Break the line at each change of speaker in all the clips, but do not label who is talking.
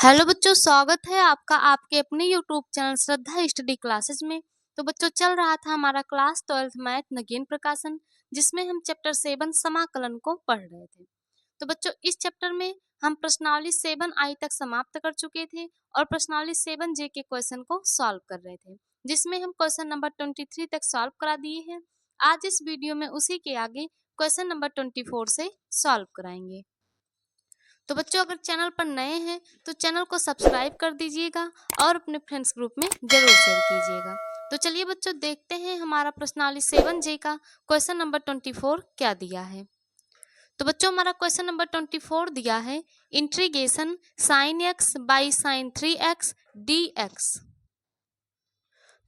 Hello बच्चों, स्वागत है आपका आपके अपने यूट्यूब चैनल श्रद्धा स्टडी क्लासेस में। तो बच्चों, चल रहा था हमारा क्लास 12th मैथ नगेन प्रकाशन, जिसमें हम चैप्टर 7 समाकलन को पढ़ रहे थे। तो बच्चों, इस चैप्टर में हम प्रश्नावली 7I तक समाप्त कर चुके थे और प्रश्नावली 7J के क्वेश्चन को सॉल्व कर रहे थे, जिसमें हम क्वेश्चन नंबर 23 तक सॉल्व करा दिए हैं। आज इस वीडियो में उसी के आगे क्वेश्चन नंबर 24 से सॉल्व कराएंगे। तो बच्चों, अगर चैनल पर नए हैं तो चैनल को सब्सक्राइब कर दीजिएगा और अपने फ्रेंड्स ग्रुप में जरूर शेयर कीजिएगा। तो चलिए बच्चों, देखते हैं हमारा प्रश्नावली 7J का क्वेश्चन नंबर 24 क्या दिया है। तो बच्चों, हमारा क्वेश्चन नंबर 24 दिया है integration sin x by sin 3x dx।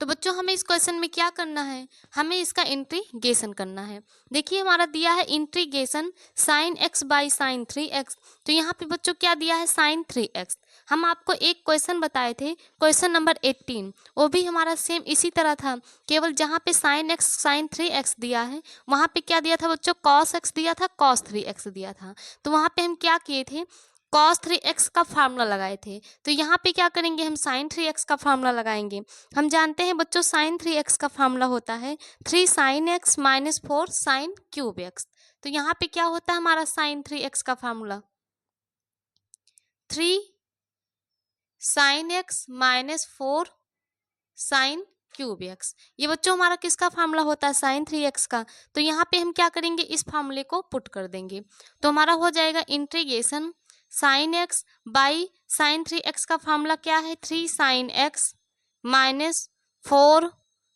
तो बच्चों, हमें इस क्वेश्चन में क्या करना है, हमें इसका इंटीग्रेशन करना है। देखिए, हमारा दिया है integration sin x by sin 3x। तो यहाँ पे बच्चों क्या दिया है, sin 3x। हम आपको एक क्वेश्चन बताए थे, क्वेश्चन नंबर 18, वो भी हमारा सेम इसी तरह था, केवल जहाँ पे sin x sin 3x दिया है वहाँ पे क्या दिया था बच्चों, cos x दिया था, cos 3x दिया था। तो वहाँ पे हम क्या किए थे, cos 3x का फार्मूला लगाए थे। तो यहाँ पे क्या करेंगे, हम sin 3x का फार्मूला लगाएंगे। हम जानते हैं बच्चों, sin 3x का फार्मूला होता है 3 sin x minus 4 sin cube x। तो यहाँ पे क्या होता है हमारा sin 3x का formula, 3 sin x minus 4 sin cube x। ये बच्चों हमारा किसका फार्मूला होता है, sin 3x का। तो यहाँ पे हम क्या करेंगे, इस फार्मूले को पुट कर देंगे। तो हमारा हो जाएगा integration sin x by sin 3x का फार्मूला क्या है, 3 sin x minus 4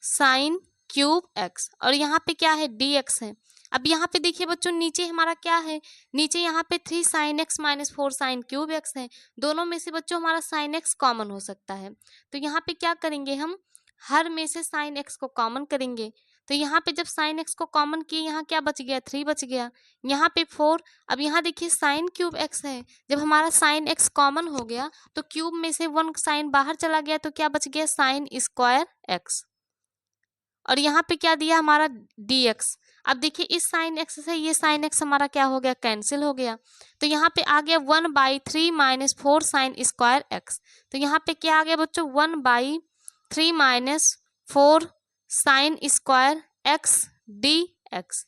sin cube x, और यहाँ पे क्या है, dx है। अब यहाँ पे देखिए बच्चों, नीचे हमारा क्या है, नीचे यहाँ पे 3 sin x minus 4 sin cube x है। दोनों में से बच्चों हमारा sin x कॉमन हो सकता है। तो यहाँ पे क्या करेंगे, हम हर में से sin x को कॉमन करेंगे। तो यहाँ पे जब sin x को कॉमन किए, यहाँ क्या बच गया, 3 बच गया, यहाँ पे 4। अब यहाँ देखिए sin क्यूब x है, जब हमारा sin x कॉमन हो गया तो क्यूब में से 1 साइन बाहर चला गया, तो क्या बच गया, sin स्क्वायर x। और यहाँ पे क्या दिया हमारा, dx। अब देखिए, इस sin x से ये sin x हमारा क्या हो गया, कैंसिल हो गया। तो यहाँ पे आ गया 1/3 माइनस 4 sin स्क्वायर x। तो यहाँ पे क्या आ गया बच्चों, 1/3 minus 4 sin square x dx।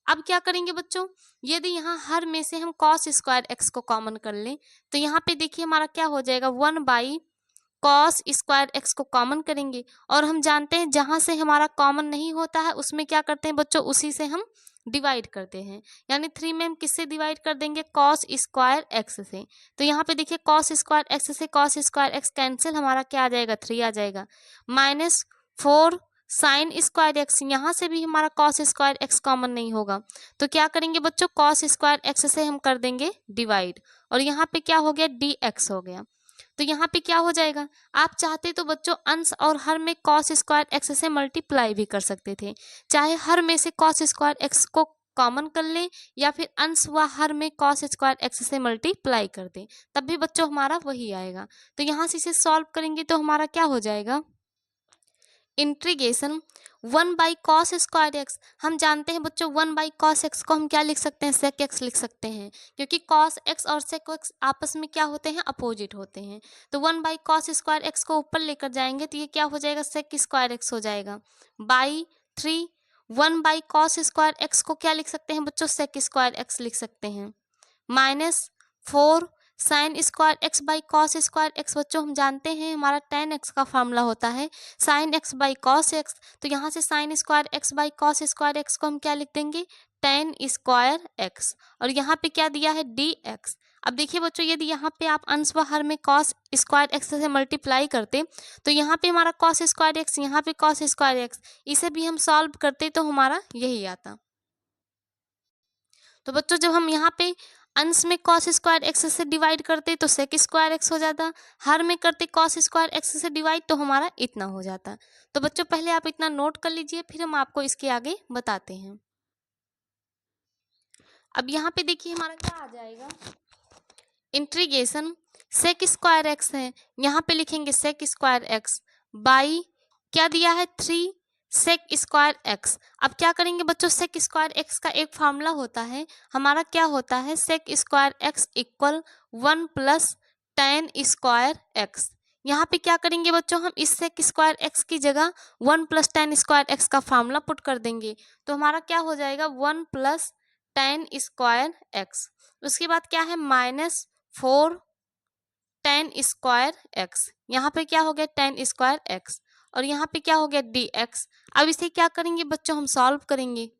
अब क्या करेंगे बच्चों, यदि यहाँ हर में से हम cos स्क्वायर x को कॉमन कर लें, तो यहाँ पे देखिए हमारा क्या हो जाएगा, 1/cos स्क्वायर x को कॉमन करेंगे। और हम जानते हैं जहाँ से हमारा कॉमन नहीं होता है उसमें क्या करते हैं बच्चों, उसी से हम डिवाइड करते हैं। यानी 3 में हम किससे डिवाइड कर देंगे, cos स्क्वायर x से। तो यहाँ पे देखिए cos स्क्वायर x से cos स्क्वायर x कैंसिल, हमारा क्या आ जाएगा, 3 आ जाएगा, माइनस 4 साइन स्क्वायर एक्स, यहाँ से भी हमारा cos स्क्वायर एक्स कॉमन नहीं होगा। तो क्या करेंगे बच्चों, cos स्क्वायर एक्स से हम कर देंगे डिवाइड, और यहाँ पे क्या हो गया, dx हो गया। तो यहाँ पे क्या हो जाएगा, आप चाहते तो बच्चों अंश और हर में cos स्क्वायर एक्स से मल्टीप्लाई भी कर सकते थे। चाहे हर में से cos स्क्वायर एक्स को कॉमन कर लें या फिर अंश व हर में cos स्क्वायर एक्स से मल्टीप्लाई कर दें, तब भी बच्चों हमारा वही आएगा। तो यहाँ से इसे सॉल्व करेंगे तो हमारा क्या हो जाएगा, इंटीग्रेशन 1/cos स्क्वायर एक्स। हम जानते हैं बच्चों 1/cos x को हम क्या लिख सकते हैं, sec x लिख सकते हैं, क्योंकि cos x और sec x आपस में क्या होते हैं, अपोजिट होते हैं। तो 1/cos स्क्वायर x को ऊपर लेकर जाएंगे तो ये क्या हो जाएगा, sec स्क्वायर x हो जाएगा, बाई 3। 1/cos स्क्वायर x को क्या लिख सकते हैं बच्चों, sec स्क्वायर x लिख सकते हैं, minus 4 sine square x by cos square x. बच्चों हम जानते हैं हमारा tan x का फार्मूला होता है sine x by cos x. तो यहाँ से sine square x by cos square x को हम क्या लिख देंगे, tan स्क्वायर एक्स, और यहाँ पे क्या दिया है, dx। अब देखिए बच्चों, यदि यहाँ पे आप अंश व हर में cos स्क्वायर एक्स से मल्टीप्लाई करते तो यहाँ पे हमारा cos स्क्वायर एक्स, यहाँ पे cos स्क्वायर एक्स, इसे भी हम सॉल्व करते तो हमारा यही आता। तो बच्चों जब हम यहाँ पे अंश में cos स्क्वायर एक्स से डिवाइड करते तो sec स्क्वायर एक्स हो जाता, हर में करते cos स्क्वायर एक्स से डिवाइड तो हमारा इतना हो जाता। तो बच्चों पहले आप इतना नोट कर लीजिए, फिर हम आपको इसके आगे बताते हैं। अब यहाँ पे देखिए हमारा क्या आ जाएगा, इंटीग्रेशन sec स्क्वायर एक्स है, यहाँ पे लिखेंगे sec स्क्वायर एक्स बाई क्या दिया है, 3 sec स्क्वायर एक्स। अब क्या करेंगे बच्चों, sec स्क्वायर एक्स का एक फार्मूला होता है, हमारा क्या होता है, sec square x equal 1 plus tan square x. यहाँ पे क्या करेंगे बच्चों, हम इस सेक स्क्वायर एक्स की जगह 1 प्लस tan स्क्वायर एक्स का फार्मूला पुट कर देंगे, तो हमारा क्या हो जाएगा 1 प्लस tan स्क्वायर एक्स। उसके बाद क्या है -4 tan स्क्वायर एक्स। यहाँ पे क्या हो गया tan स्क्वायर एक्स, और यहाँ पे क्या हो गया dx। अब इसे क्या करेंगे बच्चों, हम सॉल्व करेंगे,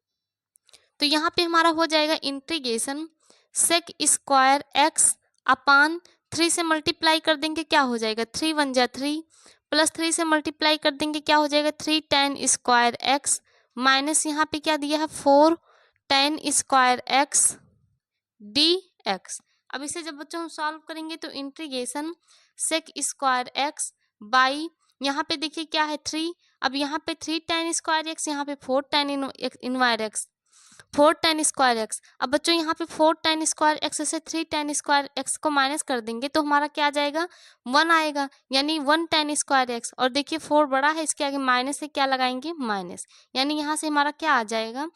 तो यहाँ पे हमारा हो जाएगा इंटीग्रेशन सेक स्क्वायर एक्स अपान 3 से मल्टीप्लाई कर देंगे, क्या हो जाएगा 3 1 जा 3 प्लस 3 से मल्टीप्लाई कर देंगे, क्या हो जाएगा 3 tan स्क्वायर एक्स माइनस यहाँ पे क्या दिया है 4 tan स्क्वायर एक्स dx। अब इसे जब बच्चों हम सॉल्व करेंगे तो integration sec square x by यहाँ पे देखिए क्या है 3, अब यहाँ पे 3 tan स्क्वायर एक्स, यहाँ पे 4 tan entire x 4 tan square x. अब बच्चों यहाँ पे 4 tan स्क्वायर एक्स से 3 tan स्क्वायर एक्स को माइनस कर देंगे तो हमारा क्या आ जाएगा 1 आएगा, यानी 1 tan स्क्वायर एक्स। और देखिए 4 बड़ा है, इसके आगे माइनस से क्या लगाएंगे माइनस, यानी यहाँ से हमारा क्या आ जाएगा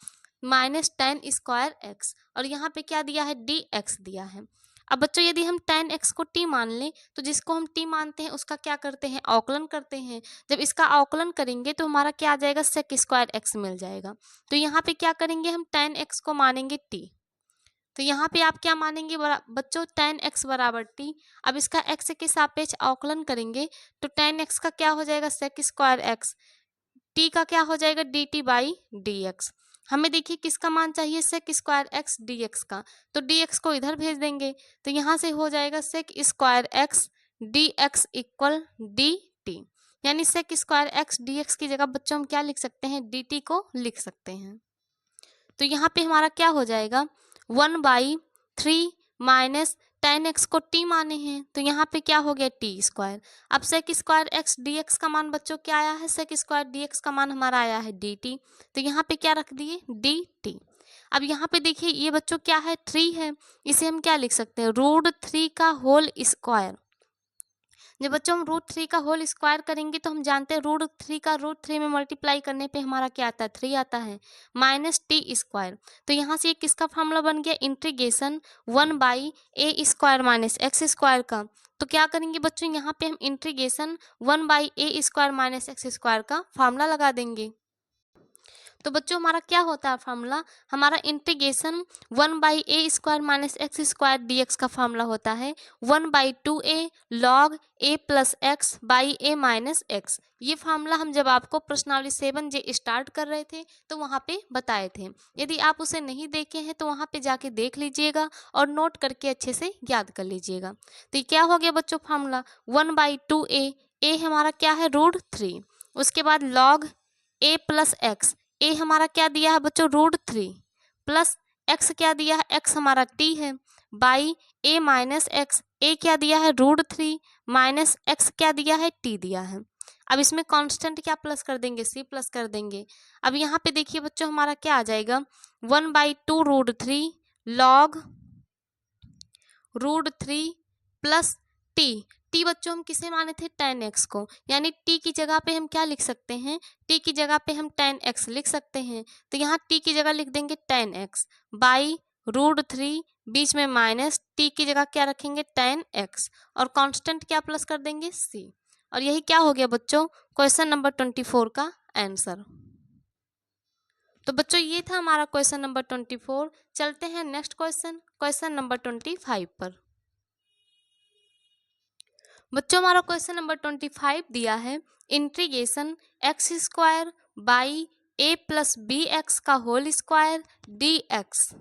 माइनस tan स्क्वायर एक्स, और यहाँ पे क्या दिया है dx दिया है। अब बच्चों यदि हम tan x को t मान लें तो जिसको हम t मानते हैं उसका क्या करते हैं अवकलन करते हैं। जब इसका अवकलन करेंगे तो हमारा क्या आ जाएगा sec स्क्वायर x मिल जाएगा। तो यहाँ पे क्या करेंगे हम tan x को मानेंगे t, तो यहाँ पे आप क्या मानेंगे बच्चों tan x बराबर t। अब इसका x के सापेक्ष अवकलन करेंगे तो tan x का क्या हो जाएगा sec स्क्वायर x, t का क्या हो जाएगा dt बाई dx। हमें देखिए किसका मान चाहिए sec स्क्वायर x dx का, तो dx को इधर भेज देंगे, तो यहाँ से हो जाएगा sec square x dx equal dt, यानी sec स्क्वायर x dx की जगह बच्चों हम क्या लिख सकते हैं dt को लिख सकते हैं। तो यहाँ पे हमारा क्या हो जाएगा 1/3 माइनस tan x को t माने हैं तो यहाँ पे क्या हो गया t स्क्वायर। अब sec स्क्वायर x dx का मान बच्चों क्या आया है, sec स्क्वायर dx का मान हमारा आया है dt, तो यहाँ पे क्या रख दिए dt। अब यहाँ पे देखिए ये बच्चों क्या है 3 है, इसे हम क्या लिख सकते हैं √3 का होल स्क्वायर। जब बच्चों हम √3 का होल स्क्वायर करेंगे तो हम जानते हैं √3 का √3 में मल्टीप्लाई करने पे हमारा क्या आता है 3 आता है माइनस टी स्क्वायर। तो यहाँ से ये किसका फॉर्मूला बन गया integration 1/a square minus x square का। तो क्या करेंगे बच्चों यहाँ पे हम integration 1/a square minus x square का फॉर्मूला लगा देंगे। तो बच्चों हमारा क्या होता है फार्मूला, हमारा integration 1/a square minus x square dx का फार्मूला होता है 1/2a log a plus x by a minus x. ये फार्मूला हम जब आपको प्रश्नावली 7J स्टार्ट कर रहे थे तो वहाँ पे बताए थे। यदि आप उसे नहीं देखे हैं तो वहाँ पे जाके देख लीजिएगा और नोट करके अच्छे से याद कर लीजिएगा। तो ये क्या हो गया बच्चों फार्मूला 1/2a, a हमारा क्या है √3, उसके बाद log a प्लस एक्स, ए हमारा क्या दिया है बच्चों √3 प्लस एक्स क्या दिया है एक्स हमारा टी है बाई ए माइनस एक्स, ए क्या दिया है √3 माइनस एक्स क्या दिया है टी दिया है। अब इसमें कांस्टेंट क्या प्लस कर देंगे सी प्लस कर देंगे। अब यहाँ पे देखिए बच्चों हमारा क्या आ जाएगा 1/2 √3 लॉग √3 प्लस टी। टी बच्चों हम किसे माने थे tan x को, यानी टी की जगह पे हम क्या लिख सकते हैं टी की जगह पे हम tan x लिख सकते हैं। तो यहाँ टी की जगह लिख देंगे tan x बाई √3 बीच में माइनस टी की जगह क्या रखेंगे tan x और कांस्टेंट क्या प्लस कर देंगे c। और यही क्या हो गया बच्चों क्वेश्चन नंबर 24 का आंसर। तो बच्चों ये था हमारा क्वेश्चन नंबर 24। चलते हैं नेक्स्ट क्वेश्चन, क्वेश्चन नंबर 25 पर। बच्चों हमारा क्वेश्चन नंबर 25 दिया है integration x square by a plus B x का होल स्क्वायर dx।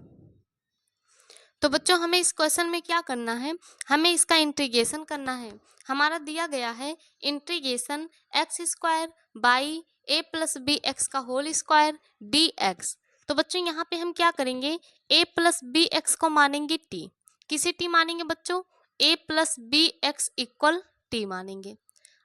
तो बच्चों हमें इस क्वेश्चन में क्या करना है, हमें इसका इंटीग्रेशन करना है। हमारा दिया गया है integration x square by a plus B x का होल स्क्वायर dx। तो बच्चों यहाँ पे हम क्या करेंगे a प्लस बी एक्स को मानेंगे t, किसे t मानेंगे बच्चों a plus B x equal T मानेंगे।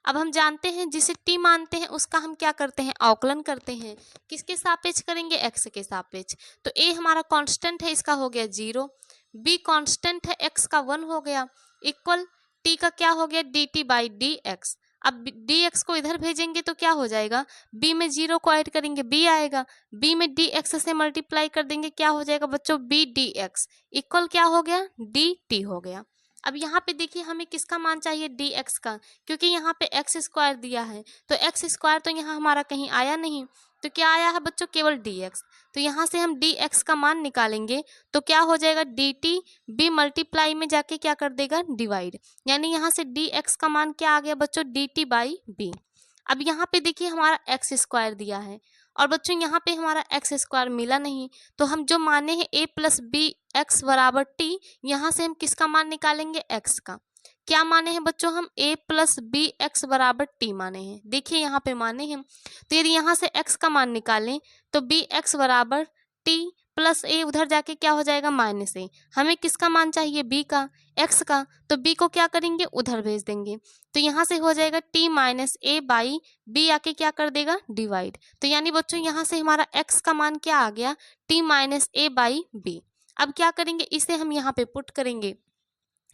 अब हम जानते हैं जिसे t मानते हैं उसका हम क्या करते हैं अवकलन करते हैं, किसके सापेक्ष करेंगे x के सापेक्ष। तो a हमारा कांस्टेंट है इसका हो गया 0, b कांस्टेंट है x का 1 हो गया इक्वल t का क्या हो गया dt बाई dx। अब dx को इधर भेजेंगे तो क्या हो जाएगा b में 0 को ऐड करेंगे b आएगा, b में dx से मल्टीप्लाई कर देंगे क्या हो जाएगा बच्चों b dx इक्वल क्या हो गया dt हो गया। अब यहाँ पे देखिए हमें किसका मान चाहिए, dx का, क्योंकि यहाँ पे एक्स स्क्वायर दिया है, तो एक्स स्क्वायर तो यहाँ हमारा कहीं आया नहीं, तो क्या आया है बच्चों, केवल dx। तो यहाँ से हम dx का मान निकालेंगे तो क्या हो जाएगा, dt b मल्टीप्लाई में जाके क्या कर देगा, डिवाइड, यानी यहाँ से dx का मान क्या आ गया बच्चों, dt बाई b। अब यहाँ पे देखिए हमारा एक्स स्क्वायर दिया है और बच्चों यहाँ पे हमारा एक्स स्क्वायर मिला नहीं, तो हम जो माने हैं a प्लस बी एक्स बराबर टी, यहाँ से हम किसका मान निकालेंगे, x का। क्या माने हैं बच्चों, हम a प्लस बी एक्स बराबर टी माने हैं, देखिए यहाँ पे माने हैं। तो यदि यहाँ से x का मान निकालें तो बी एक्स बराबर टी प्लस ए, उधर जाके क्या हो जाएगा, माइनस ए। हमें किसका मान चाहिए, b का, x का, तो b को क्या करेंगे, उधर भेज देंगे, तो यहाँ से हो जाएगा t minus A by B, आके क्या कर देगा, डिवाइड। तो यानी बच्चों यहाँ से हमारा x का मान क्या आ गया, t minus A by B. अब क्या करेंगे, इसे हम यहाँ पे पुट करेंगे,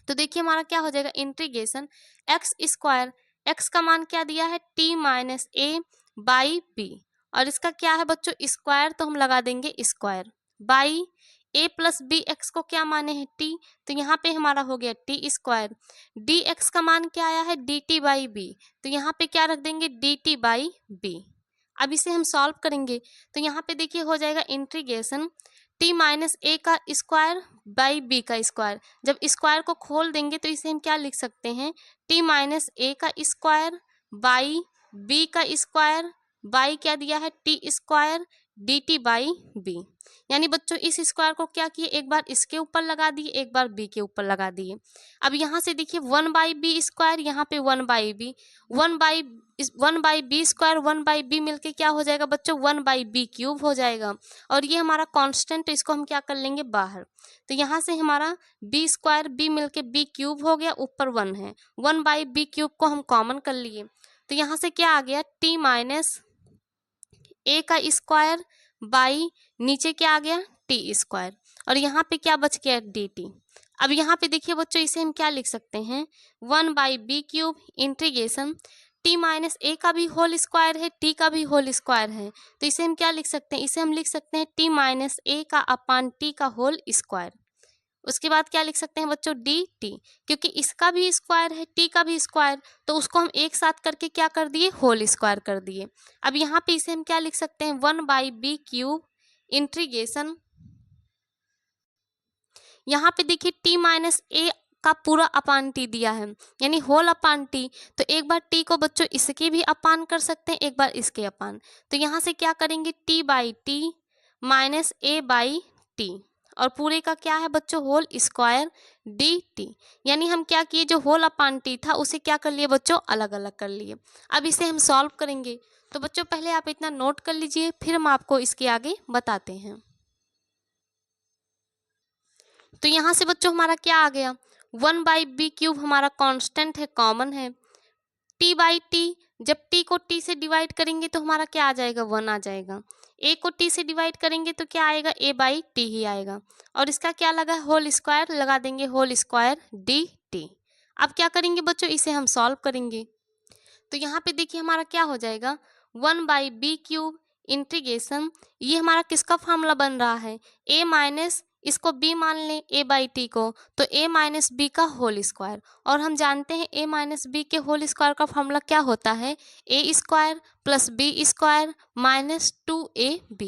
तो देखिए हमारा क्या हो जाएगा, इंटीग्रेशन एक्स स्क्वायर, एक्स का मान क्या दिया है, t minus A by B, और इसका क्या है बच्चों, स्क्वायर, तो हम लगा देंगे square, by a plus B x को क्या माने हैं, t, तो यहाँ पे हमारा हो गया t स्क्वायर, dx का मान क्या आया है, dt बाई बी, तो यहाँ पे क्या रख देंगे, dt बाई बी। अब इसे हम सॉल्व करेंगे तो यहाँ पे देखिए हो जाएगा इंटीग्रेशन t माइनस ए का स्क्वायर बाई बी का स्क्वायर, जब स्क्वायर को खोल देंगे तो इसे हम क्या लिख सकते हैं, t माइनस ए का स्क्वायर बाई बी का स्क्वायर बाई क्या दिया है, T square D T by B. यानी बच्चों इस स्क्वायर को क्या किए, एक बार इसके ऊपर लगा दिए, एक बार बी के ऊपर लगा दिए। अब यहाँ से देखिए 1/b स्क्वायर, यहाँ पे 1/b, 1/b स्क्वायर 1/b मिलके क्या हो जाएगा बच्चों, 1/b क्यूब हो जाएगा, और ये हमारा कांस्टेंट, इसको हम क्या कर लेंगे बाहर, तो यहाँ से हमारा b स्क्वायर b मिलके b क्यूब हो गया, ऊपर 1 है, 1/b क्यूब को हम कॉमन कर लिए, तो यहाँ से क्या आ गया, t माइनस ए का स्क्वायर बाई नीचे क्या आ गया, टी स्क्वायर, और यहाँ पे क्या बच गया, डी टी। अब यहाँ पे देखिए बच्चों इसे हम क्या लिख सकते हैं, 1/b cube integration t minus A का भी होल स्क्वायर है, t का भी होल स्क्वायर है, तो इसे हम क्या लिख सकते हैं, इसे हम लिख सकते हैं t माइनस ए का अपान t का होल स्क्वायर। उसके बाद क्या लिख सकते हैं बच्चों, डी टी, क्योंकि इसका भी स्क्वायर है, टी का भी स्क्वायर, तो उसको हम एक साथ करके क्या कर दिए, होल स्क्वायर कर दिए। अब यहाँ पे इसे हम क्या लिख सकते हैं, 1/b क्यूब इंटीग्रेशन, यहाँ पे देखिए t माइनस ए का पूरा अपान टी दिया है, यानी होल अपान टी, तो एक बार t को बच्चों इसके भी अपान कर सकते हैं, एक बार इसके अपान, तो यहाँ से क्या करेंगे, t by t minus A by T, और पूरे का क्या है बच्चों, होल स्क्वायर डी टी। यानी हम क्या किए, जो होल अपान टी था उसे क्या कर लिए बच्चों, अलग अलग कर लिए। अब इसे हम सॉल्व करेंगे, तो बच्चों पहले आप इतना नोट कर लीजिए, फिर हम आपको इसके आगे बताते हैं। तो यहाँ से बच्चों हमारा क्या आ गया, 1/b क्यूब हमारा कांस्टेंट है, कॉमन है, t बाई टी, जब t को t से डिवाइड करेंगे तो हमारा क्या आ जाएगा, 1 आ जाएगा, a को t से डिवाइड करेंगे तो क्या आएगा, a बाई टी ही आएगा, और इसका क्या लगा, होल स्क्वायर लगा देंगे, होल स्क्वायर डी टी। अब क्या करेंगे बच्चों, इसे हम सॉल्व करेंगे, तो यहाँ पे देखिए हमारा क्या हो जाएगा, 1/b क्यूब इंटीग्रेशन, ये हमारा किसका फॉर्मूला बन रहा है, a माइनस, इसको b मान लें a बाई टी को, तो a माइनस बी का होल स्क्वायर, और हम जानते हैं a माइनस बी के होल स्क्वायर का फॉर्मूला क्या होता है, a square plus B square minus 2ab।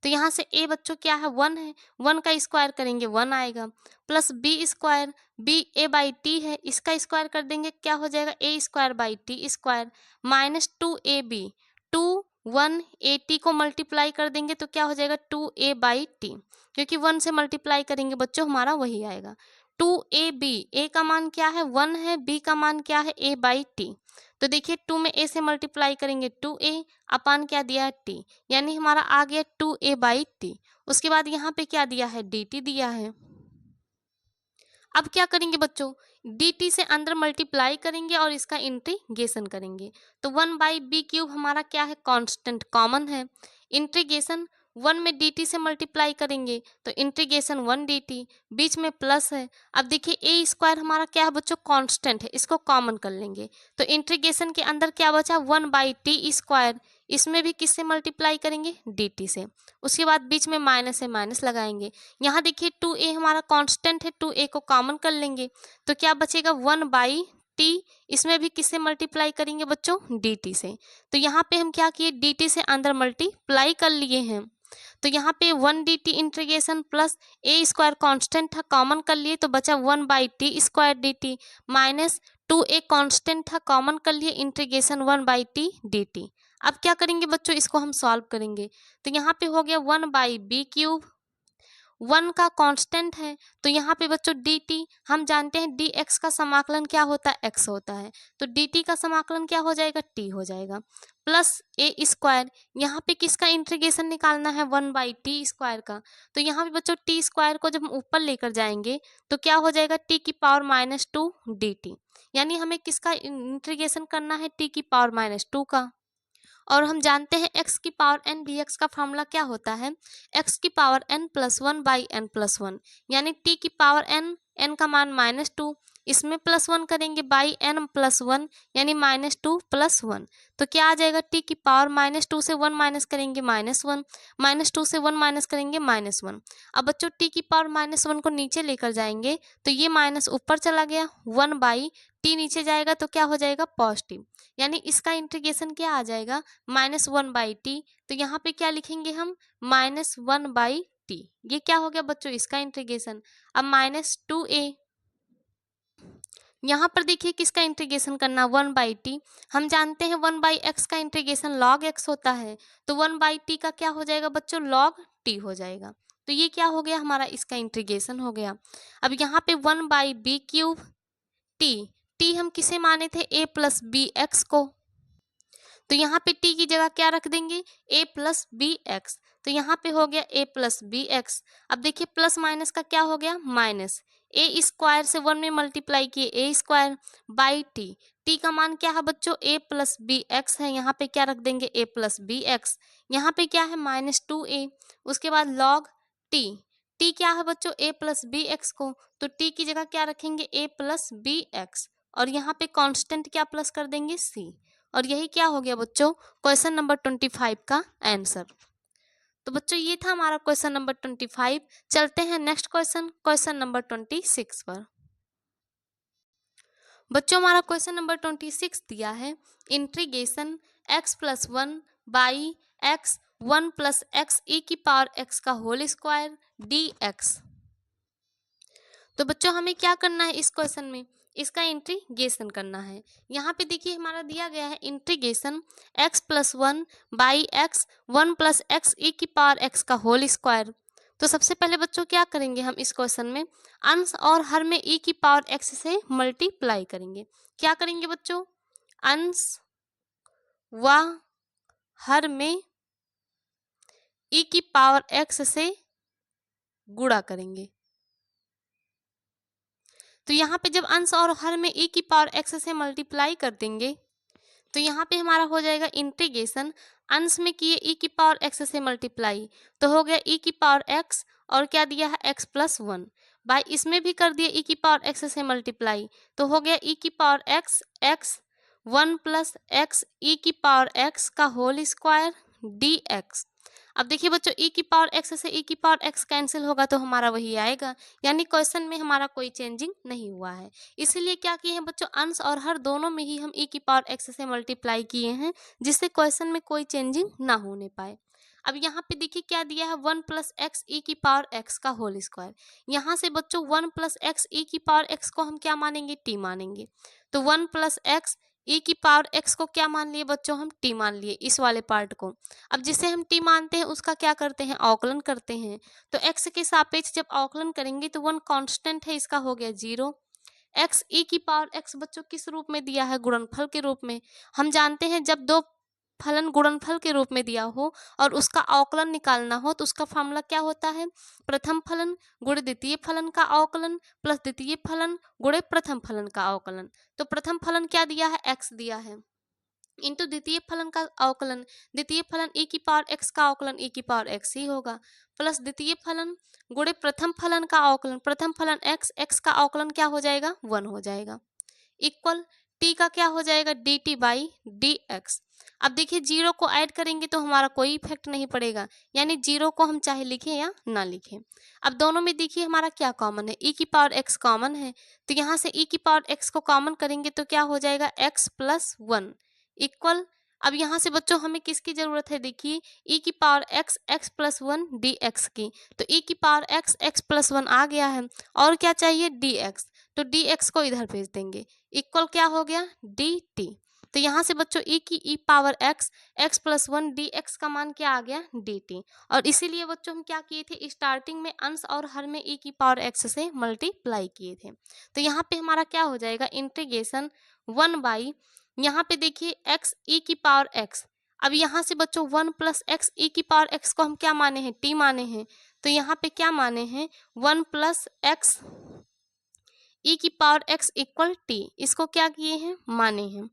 तो यहाँ से a बच्चों क्या है, 1 है, 1 का स्क्वायर करेंगे 1 आएगा, plus B square, B A by T है, इसका स्क्वायर कर देंगे क्या हो जाएगा, A square by T square minus 2ab, 1 A T को मल्टीप्लाई कर देंगे तो क्या हो जाएगा, 2a बाई टी, क्योंकि 1 से मल्टीप्लाई करेंगे बच्चों हमारा वही आएगा, 2ab, a का मान क्या है 1 है, b का मान क्या है a बाई टी, तो देखिए 2 में a से मल्टीप्लाई करेंगे 2a, अपान क्या दिया है t, यानी हमारा आ गया 2a बाई टी। उसके बाद यहाँ पे क्या दिया है, dt दिया है। अब क्या करेंगे बच्चों, dt से अंदर मल्टीप्लाई करेंगे और इसका इंटीग्रेशन करेंगे, तो 1/b क्यूब हमारा क्या है, कांस्टेंट कॉमन है, इंटीग्रेशन 1 में dt से मल्टीप्लाई करेंगे तो इंटीग्रेशन 1 dt, बीच में प्लस है। अब देखिए ए स्क्वायर हमारा क्या है बच्चों, कांस्टेंट है, इसको कॉमन कर लेंगे तो इंटीग्रेशन के अंदर क्या बचा, 1/t², इसमें भी किससे मल्टीप्लाई करेंगे, dt से। उसके बाद बीच में माइनस है, माइनस लगाएंगे। यहाँ देखिए 2a हमारा कांस्टेंट है, 2a को कॉमन कर लेंगे तो क्या बचेगा, 1/t, इसमें भी किससे मल्टीप्लाई करेंगे बच्चों, dt से। तो यहाँ पे हम क्या किए, dt से अंदर मल्टीप्लाई कर लिए हैं तो यहाँ पे 1 dt इंटीग्रेशन प्लस ए स्क्वायर कॉन्स्टेंट था, कॉमन कर लिए तो बचा 1/t² dt minus 2a constant था, कॉमन कर लिए, इंटीग्रेशन 1/t dt। अब क्या करेंगे बच्चों, इसको हम सॉल्व करेंगे तो यहाँ पे हो गया 1/b³, 1 का कांस्टेंट है तो यहाँ पे बच्चों dt, हम जानते हैं dx का समाकलन क्या होता है, x होता है, तो dt का समाकलन क्या हो जाएगा, t हो जाएगा, प्लस a², यहाँ पे किसका इंटीग्रेशन निकालना है, 1/t² का, तो यहाँ पे बच्चों t² को जब हम ऊपर लेकर जाएंगे तो क्या हो जाएगा, t⁻⁻2 dt, यानी हमें किसका इंटीग्रेशन करना है, t⁻⁻2 का। और हम जानते हैं x की पावर n dx का फॉर्मूला क्या होता है, x की पावर n + 1/n+1, यानी t की पावर n, n का मान -2, इसमें +1 करेंगे n+1 यानी -2 + 1, तो क्या आ जाएगा, t की पावर -2 से 1 माइनस करेंगे -1, -2 से 1 माइनस करेंगे -1। अब बच्चों t की पावर -1 को नीचे लेकर जाएंगे तो ये माइनस ऊपर चला गया, 1/t नीचे जाएगा तो क्या हो जाएगा, पॉजिटिव, यानी इसका इंटीग्रेशन क्या आ जाएगा, -1/t, तो यहाँ पे क्या लिखेंगे हम, -1/t, ये क्या हो गया बच्चों, इसका इंटीग्रेशन। अब -2a, यहाँ पर देखिए किसका इंटीग्रेशन करना, 1/t, हम जानते हैं 1/x का इंटीग्रेशन log x होता है तो 1/t का क्या हो जाएगा बच्चों, log t हो जाएगा, तो ये क्या हो गया हमारा, इसका इंटीग्रेशन हो गया। अब यहाँ पे 1/b³ t हम किसे माने थे, a + bx को, तो यहाँ पे t की जगह क्या रख देंगे, a + bx, तो यहाँ पे हो गया a + bx। अब देखिए प्लस माइनस का क्या हो गया, माइनस, a² से 1 में मल्टीप्लाई किए a² बाई t का मान क्या है बच्चों, a + bx है, यहाँ पे क्या रख देंगे, a + bx, यहाँ पे क्या है -2a, उसके बाद log t क्या है बच्चों, a + bx को, तो t की जगह क्या रखेंगे, a + bx, और यहाँ पे कांस्टेंट क्या प्लस कर देंगे, c, और यही क्या हो गया बच्चों, क्वेश्चन नंबर 25 का आंसर। तो बच्चों ये था हमारा क्वेश्चन नंबर 25। चलते हैं नेक्स्ट क्वेश्चन, क्वेश्चन नंबर 26 पर। बच्चों हमारा क्वेश्चन नंबर 26 दिया है, integration x + 1/x 1 + x e⁻x का होल स्क्वायर dx। तो बच्चों हमें क्या करना है इस क्वेश्चन में, इसका इंटीग्रेशन करना है। यहाँ पे देखिए हमारा दिया गया है integration x + 1/x 1 + x e⁻x का होल स्क्वायर। तो सबसे पहले बच्चों क्या करेंगे, हम इस क्वेश्चन में अंश और हर में e⁻x से मल्टीप्लाई करेंगे। क्या करेंगे बच्चों, अंश व हर में e⁻x से गुणा करेंगे। तो यहाँ पे जब अंश और हर में e⁻x से मल्टीप्लाई कर देंगे तो यहाँ पे हमारा हो जाएगा इंटीग्रेशन, अंश में किए e⁻x से मल्टीप्लाई तो हो गया e⁻x, और क्या दिया है x + 1, बाई इसमें भी कर दिया e⁻x से मल्टीप्लाई तो हो गया e⁻x x 1 + x e⁻x का होल स्क्वायर dx। अब देखिए बच्चों e⁻x से e⁻x कैंसिल होगा तो हमारा वही आएगा, यानी क्वेश्चन में हमारा कोई चेंजिंग नहीं हुआ है। इसीलिए क्या किए हैं बच्चों, अंश और हर दोनों में ही हम e⁻x से मल्टीप्लाई किए हैं, जिससे क्वेश्चन में कोई चेंजिंग ना होने पाए। अब यहाँ पे देखिए क्या दिया है, 1 + x e⁻x का होल स्क्वायर। यहाँ से बच्चों 1 + x e⁻x को हम क्या मानेंगे, t मानेंगे, तो 1 + x e⁻x को क्या मान लिए बच्चों, हम t मान लिए इस वाले पार्ट को। अब जिसे हम t मानते हैं उसका क्या करते हैं, अवकलन करते हैं, तो x के सापेक्ष जब अवकलन करेंगे तो 1 कांस्टेंट है, इसका हो गया 0। x e⁻x बच्चों किस रूप में दिया है, गुणनफल के रूप में। हम जानते हैं जब दो फलन गुणनफल के रूप में दिया हो और उसका अवकलन निकालना हो तो उसका फॉर्मूला क्या होता है, प्रथम फलन गुणे द्वितीय फलन का अवकलन प्लस द्वितीय फलन गुणे प्रथम फलन का अवकलन। तो प्रथम फलन क्या दिया है, x दिया है, इंटू द्वितीय फलन का अवकलन, द्वितीय फलन e की पावर x का अवकलन e की पावर x ही होगा, प्लस द्वितीय फलन गुणे प्रथम फलन का अवकलन, प्रथम फलन x का अवकलन क्या हो जाएगा 1 हो जाएगा, इक्वल t का क्या हो जाएगा dt बाई dx। अब देखिए जीरो को ऐड करेंगे तो हमारा कोई इफेक्ट नहीं पड़ेगा, यानी जीरो को हम चाहे लिखें या ना लिखें। अब दोनों में देखिए हमारा क्या कॉमन है, e की पावर x कॉमन है, तो यहाँ से e की पावर x को कॉमन करेंगे तो क्या हो जाएगा x प्लस 1 इक्वल। अब यहाँ से बच्चों हमें किसकी जरूरत है, देखिए e की पावर x प्लस 1 dx की, तो e की पावर x प्लस 1 आ गया है, और क्या चाहिए dx, तो dx को इधर भेज देंगे, इक्वल क्या हो गया dt। तो यहाँ से बच्चों e की e power x plus 1 dx का मान क्या आ गया dt। और इसीलिए बच्चों हम क्या किए थे, स्टार्टिंग में अंश और हर में e की पावर x से मल्टीप्लाई किए थे। तो यहाँ पे हमारा क्या हो जाएगा इंटीग्रेशन 1 बाई, यहाँ पे देखिए x e की पावर x, अब यहाँ से बच्चों 1 प्लस एक्स ई की पावर x को हम क्या माने हैं t माने हैं, तो यहाँ पे क्या माने हैं 1 प्लस एक्स ई की पावर x इक्वल t, इसको क्या किए हैं माने हैं।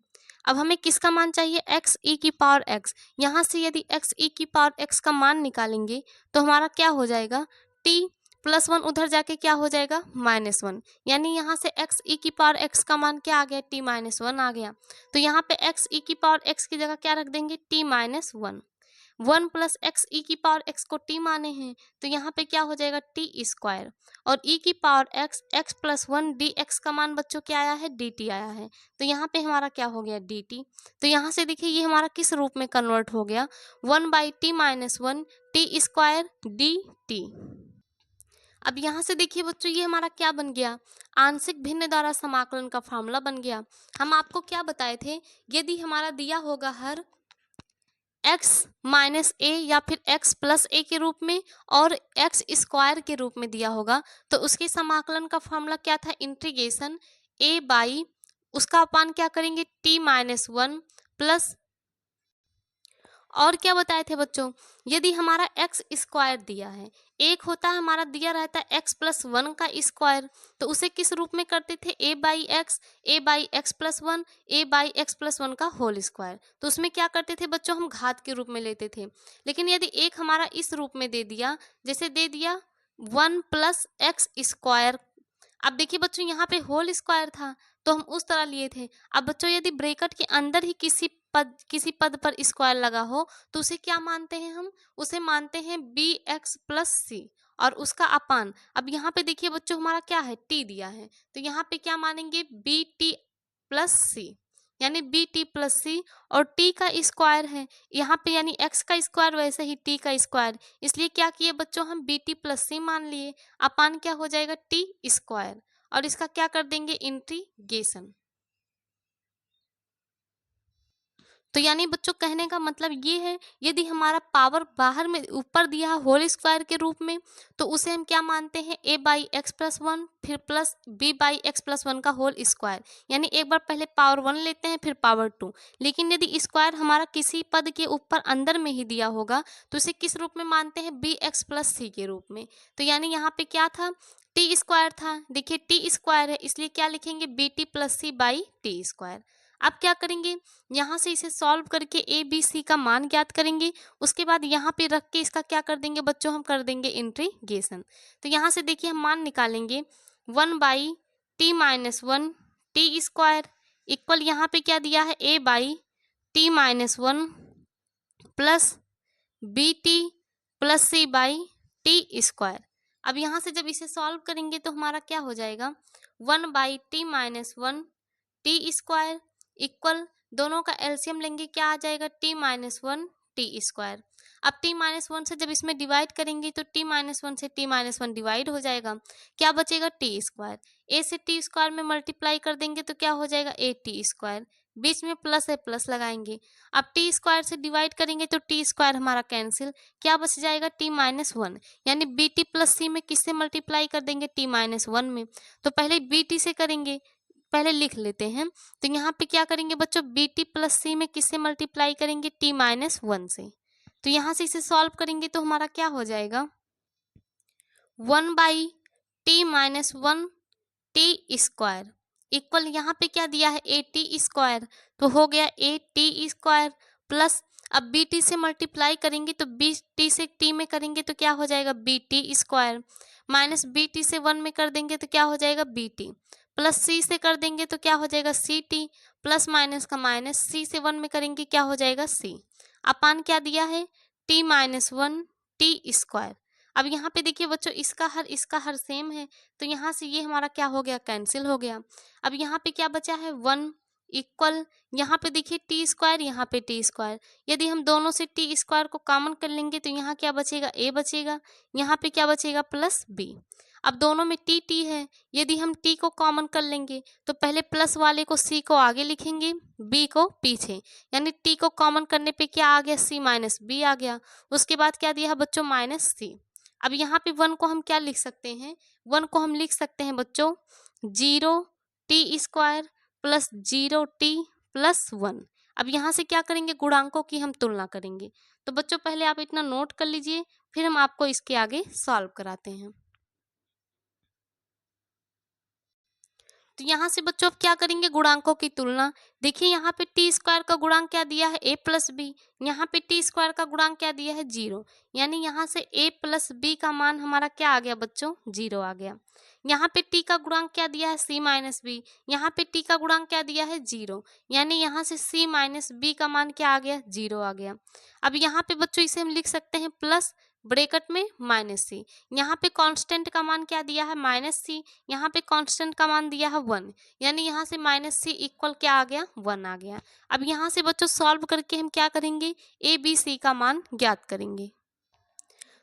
अब हमें किसका मान चाहिए x e की पावर x, यहाँ से यदि x e की पावर x का मान निकालेंगे तो हमारा क्या हो जाएगा t प्लस 1 उधर जाके क्या हो जाएगा -1, यानी यहाँ से x e की पावर x का मान क्या आ गया t -1 आ गया, तो यहाँ पे x e की पावर x की जगह क्या रख देंगे t -1, 1 प्लस एक्स ई की पावर x को t माने हैं, तो यहाँ पे क्या हो जाएगा t स्क्वायर, और e की पावर x प्लस 1 dx का मान बच्चों क्या आया है dt आया है, तो यहाँ पे हमारा क्या हो गया dt। तो यहाँ से देखिए ये हमारा किस रूप में कन्वर्ट हो गया 1 by t minus 1 t square dt। अब यहाँ से देखिए बच्चों ये हमारा क्या बन गया आंशिक भिन्न द्वारा समाकलन का फार्मूला बन गया। हम आपको क्या बताए थे, यदि हमारा दिया होगा हर x माइनस ए या फिर x प्लस ए के रूप में और x स्क्वायर के रूप में दिया होगा, तो उसके समाकलन का फॉर्मूला क्या था इंटीग्रेशन a बाई उसका अपान क्या करेंगे t माइनस 1 प्लस, और क्या बताए थे बच्चों, यदि हमारा x स्क्वायर दिया है, एक होता है हमारा दिया रहता है x प्लस 1 का स्क्वायर, तो उसे किस रूप में करते थे a by x plus 1 a by x plus 1 का होल स्क्वायर, तो उसमें क्या करते थे बच्चों हम घात के रूप में लेते थे। लेकिन यदि एक हमारा इस रूप में दे दिया, जैसे दे दिया 1 प्लस एक्स स्क्वायर, अब देखिए बच्चों यहाँ पे होल स्क्वायर था तो हम उस तरह लिए थे। अब बच्चों यदि ब्रैकेट के अंदर ही किसी पद पर स्क्वायर लगा हो तो उसे क्या मानते हैं हम, उसे मानते हैं बी एक्स प्लस सी और उसका अपान। अब यहाँ पे देखिए बच्चों हमारा क्या है टी दिया है, तो यहाँ पे क्या मानेंगे बी टी प्लस सी, यानी बी टी प्लस सी, और टी का स्क्वायर है यहाँ पे यानी एक्स का स्क्वायर वैसे ही टी का स्क्वायर, इसलिए क्या किए बच्चों हम बी टी प्लस सी मान लिए, अपान क्या हो जाएगा टी स्क्वायर, और इसका क्या कर देंगे इंटीग्रेशन। तो यानी बच्चों कहने का मतलब ये है यदि हमारा पावर बाहर में ऊपर दिया है होल स्क्वायर के रूप में तो उसे हम क्या मानते हैं a बाई एक्स प्लस 1 फिर plus b by x plus 1 का होल स्क्वायर, यानी एक बार पहले पावर 1 लेते हैं फिर पावर 2। लेकिन यदि स्क्वायर हमारा किसी पद के ऊपर अंदर में ही दिया होगा तो उसे किस रूप में मानते हैं बी एक्स प्लस सी के रूप में। तो यानी यहाँ पे क्या था टी स्क्वायर था, देखिए टी स्क्वायर है इसलिए क्या लिखेंगे B T plus C by T square. अब क्या करेंगे यहाँ से इसे सॉल्व करके ए बी सी का मान ज्ञात करेंगे, उसके बाद यहाँ पे रख के इसका क्या कर देंगे बच्चों हम कर देंगे इंटीग्रेशन। तो यहाँ से देखिए हम मान निकालेंगे 1 by t minus 1 t square equal यहाँ पे क्या दिया है a by t minus 1 plus b T plus C by T square. अब यहाँ से जब इसे सॉल्व करेंगे तो हमारा क्या हो जाएगा 1 by t minus 1 t square equal दोनों का एलसीएम लेंगे क्या आ जाएगा टी माइनस 1 टी स्क्वायर। अब टी माइनस 1 से जब इसमें डिवाइड करेंगे तो टी माइनस 1 से टी माइनस 1 डिवाइड हो जाएगा, क्या बचेगा टी स्क्वायर, ए से टी स्क्वायर में मल्टीप्लाई कर देंगे तो क्या हो जाएगा ए टी स्क्वायर, बीच में प्लस है प्लस लगाएंगे। अब टी स्क्वायर से डिवाइड करेंगे तो टी स्क्वायर हमारा कैंसिल, क्या बच जाएगा टी माइनस 1, यानी बी टी प्लस सी में किससे मल्टीप्लाई कर देंगे टी माइनस 1 में, तो पहले बी टी से करेंगे, पहले लिख लेते हैं। तो यहाँ पे क्या करेंगे बच्चों बी टी प्लस सी में किससे मल्टीप्लाई करेंगे टी माइनस 1 से, तो यहाँ से इसे सॉल्व करेंगे तो हमारा क्या हो जाएगा 1 by t minus 1 t square equal यहाँ पे क्या दिया है ए टी स्क्वायर, तो हो गया ए टी स्क्वायर प्लस अब बी टी से मल्टीप्लाई करेंगे तो बी टी से टी में करेंगे तो क्या हो जाएगा B T square minus B T से 1 में कर देंगे तो क्या हो जाएगा बी टी प्लस सी से कर देंगे तो क्या हो जाएगा सी टी प्लस माइनस का माइनस सी से 1 में करेंगे क्या हो जाएगा सी अपान क्या दिया है टी माइनस 1 टी स्क्वायर। अब यहाँ पे देखिए बच्चों इसका हर सेम है तो यहाँ से ये हमारा क्या हो गया कैंसिल हो गया। अब यहाँ पे क्या बचा है 1 इक्वल यहाँ पे देखिए टी स्क्वायर यहाँ पे टी स्क्वायर यदि हम दोनों से टी स्क्वायर को कॉमन कर लेंगे तो यहाँ क्या बचेगा ए बचेगा यहाँ पे क्या बचेगा प्लस बी। अब दोनों में टी टी है यदि हम टी को कॉमन कर लेंगे तो पहले प्लस वाले को सी को आगे लिखेंगे बी को पीछे यानी टी को कॉमन करने पे क्या आ गया सी माइनस बी आ गया। उसके बाद क्या दिया है बच्चों माइनस सी। अब यहाँ पे 1 को हम क्या लिख सकते हैं 1 को हम लिख सकते हैं बच्चों 0 T square plus 0 T plus 1। अब यहाँ से क्या करेंगे गुणांकों की हम तुलना करेंगे। तो बच्चों पहले आप इतना नोट कर लीजिए फिर हम आपको इसके आगे सॉल्व कराते हैं। तो यहाँ से बच्चों अब क्या करेंगे गुणांकों की तुलना। देखिए यहाँ पे टी स्क्वायर का गुणांक क्या दिया है ए प्लस बी यहाँ पे टी स्क्वायर का गुणांक क्या दिया है 0 यानी यहाँ से ए प्लस बी का मान हमारा क्या आ गया बच्चों 0 आ गया। यहाँ पे टी का गुणांक क्या दिया है सी माइनस बी यहाँ पे टी का गुणांक क्या दिया है 0 यानी यहाँ से सी माइनस बी का मान क्या आ गया 0 आ गया। अब यहाँ पे बच्चों इसे हम लिख सकते हैं प्लस ब्रैकेट में माइनस सी यहाँ पे कांस्टेंट का मान क्या दिया है माइनस सी यहाँ पे कांस्टेंट का मान दिया है 1 यानी यहाँ से माइनस सी इक्वल क्या आ गया 1 आ गया। अब यहाँ से बच्चों सॉल्व करके हम क्या करेंगे ए बी सी का मान ज्ञात करेंगे।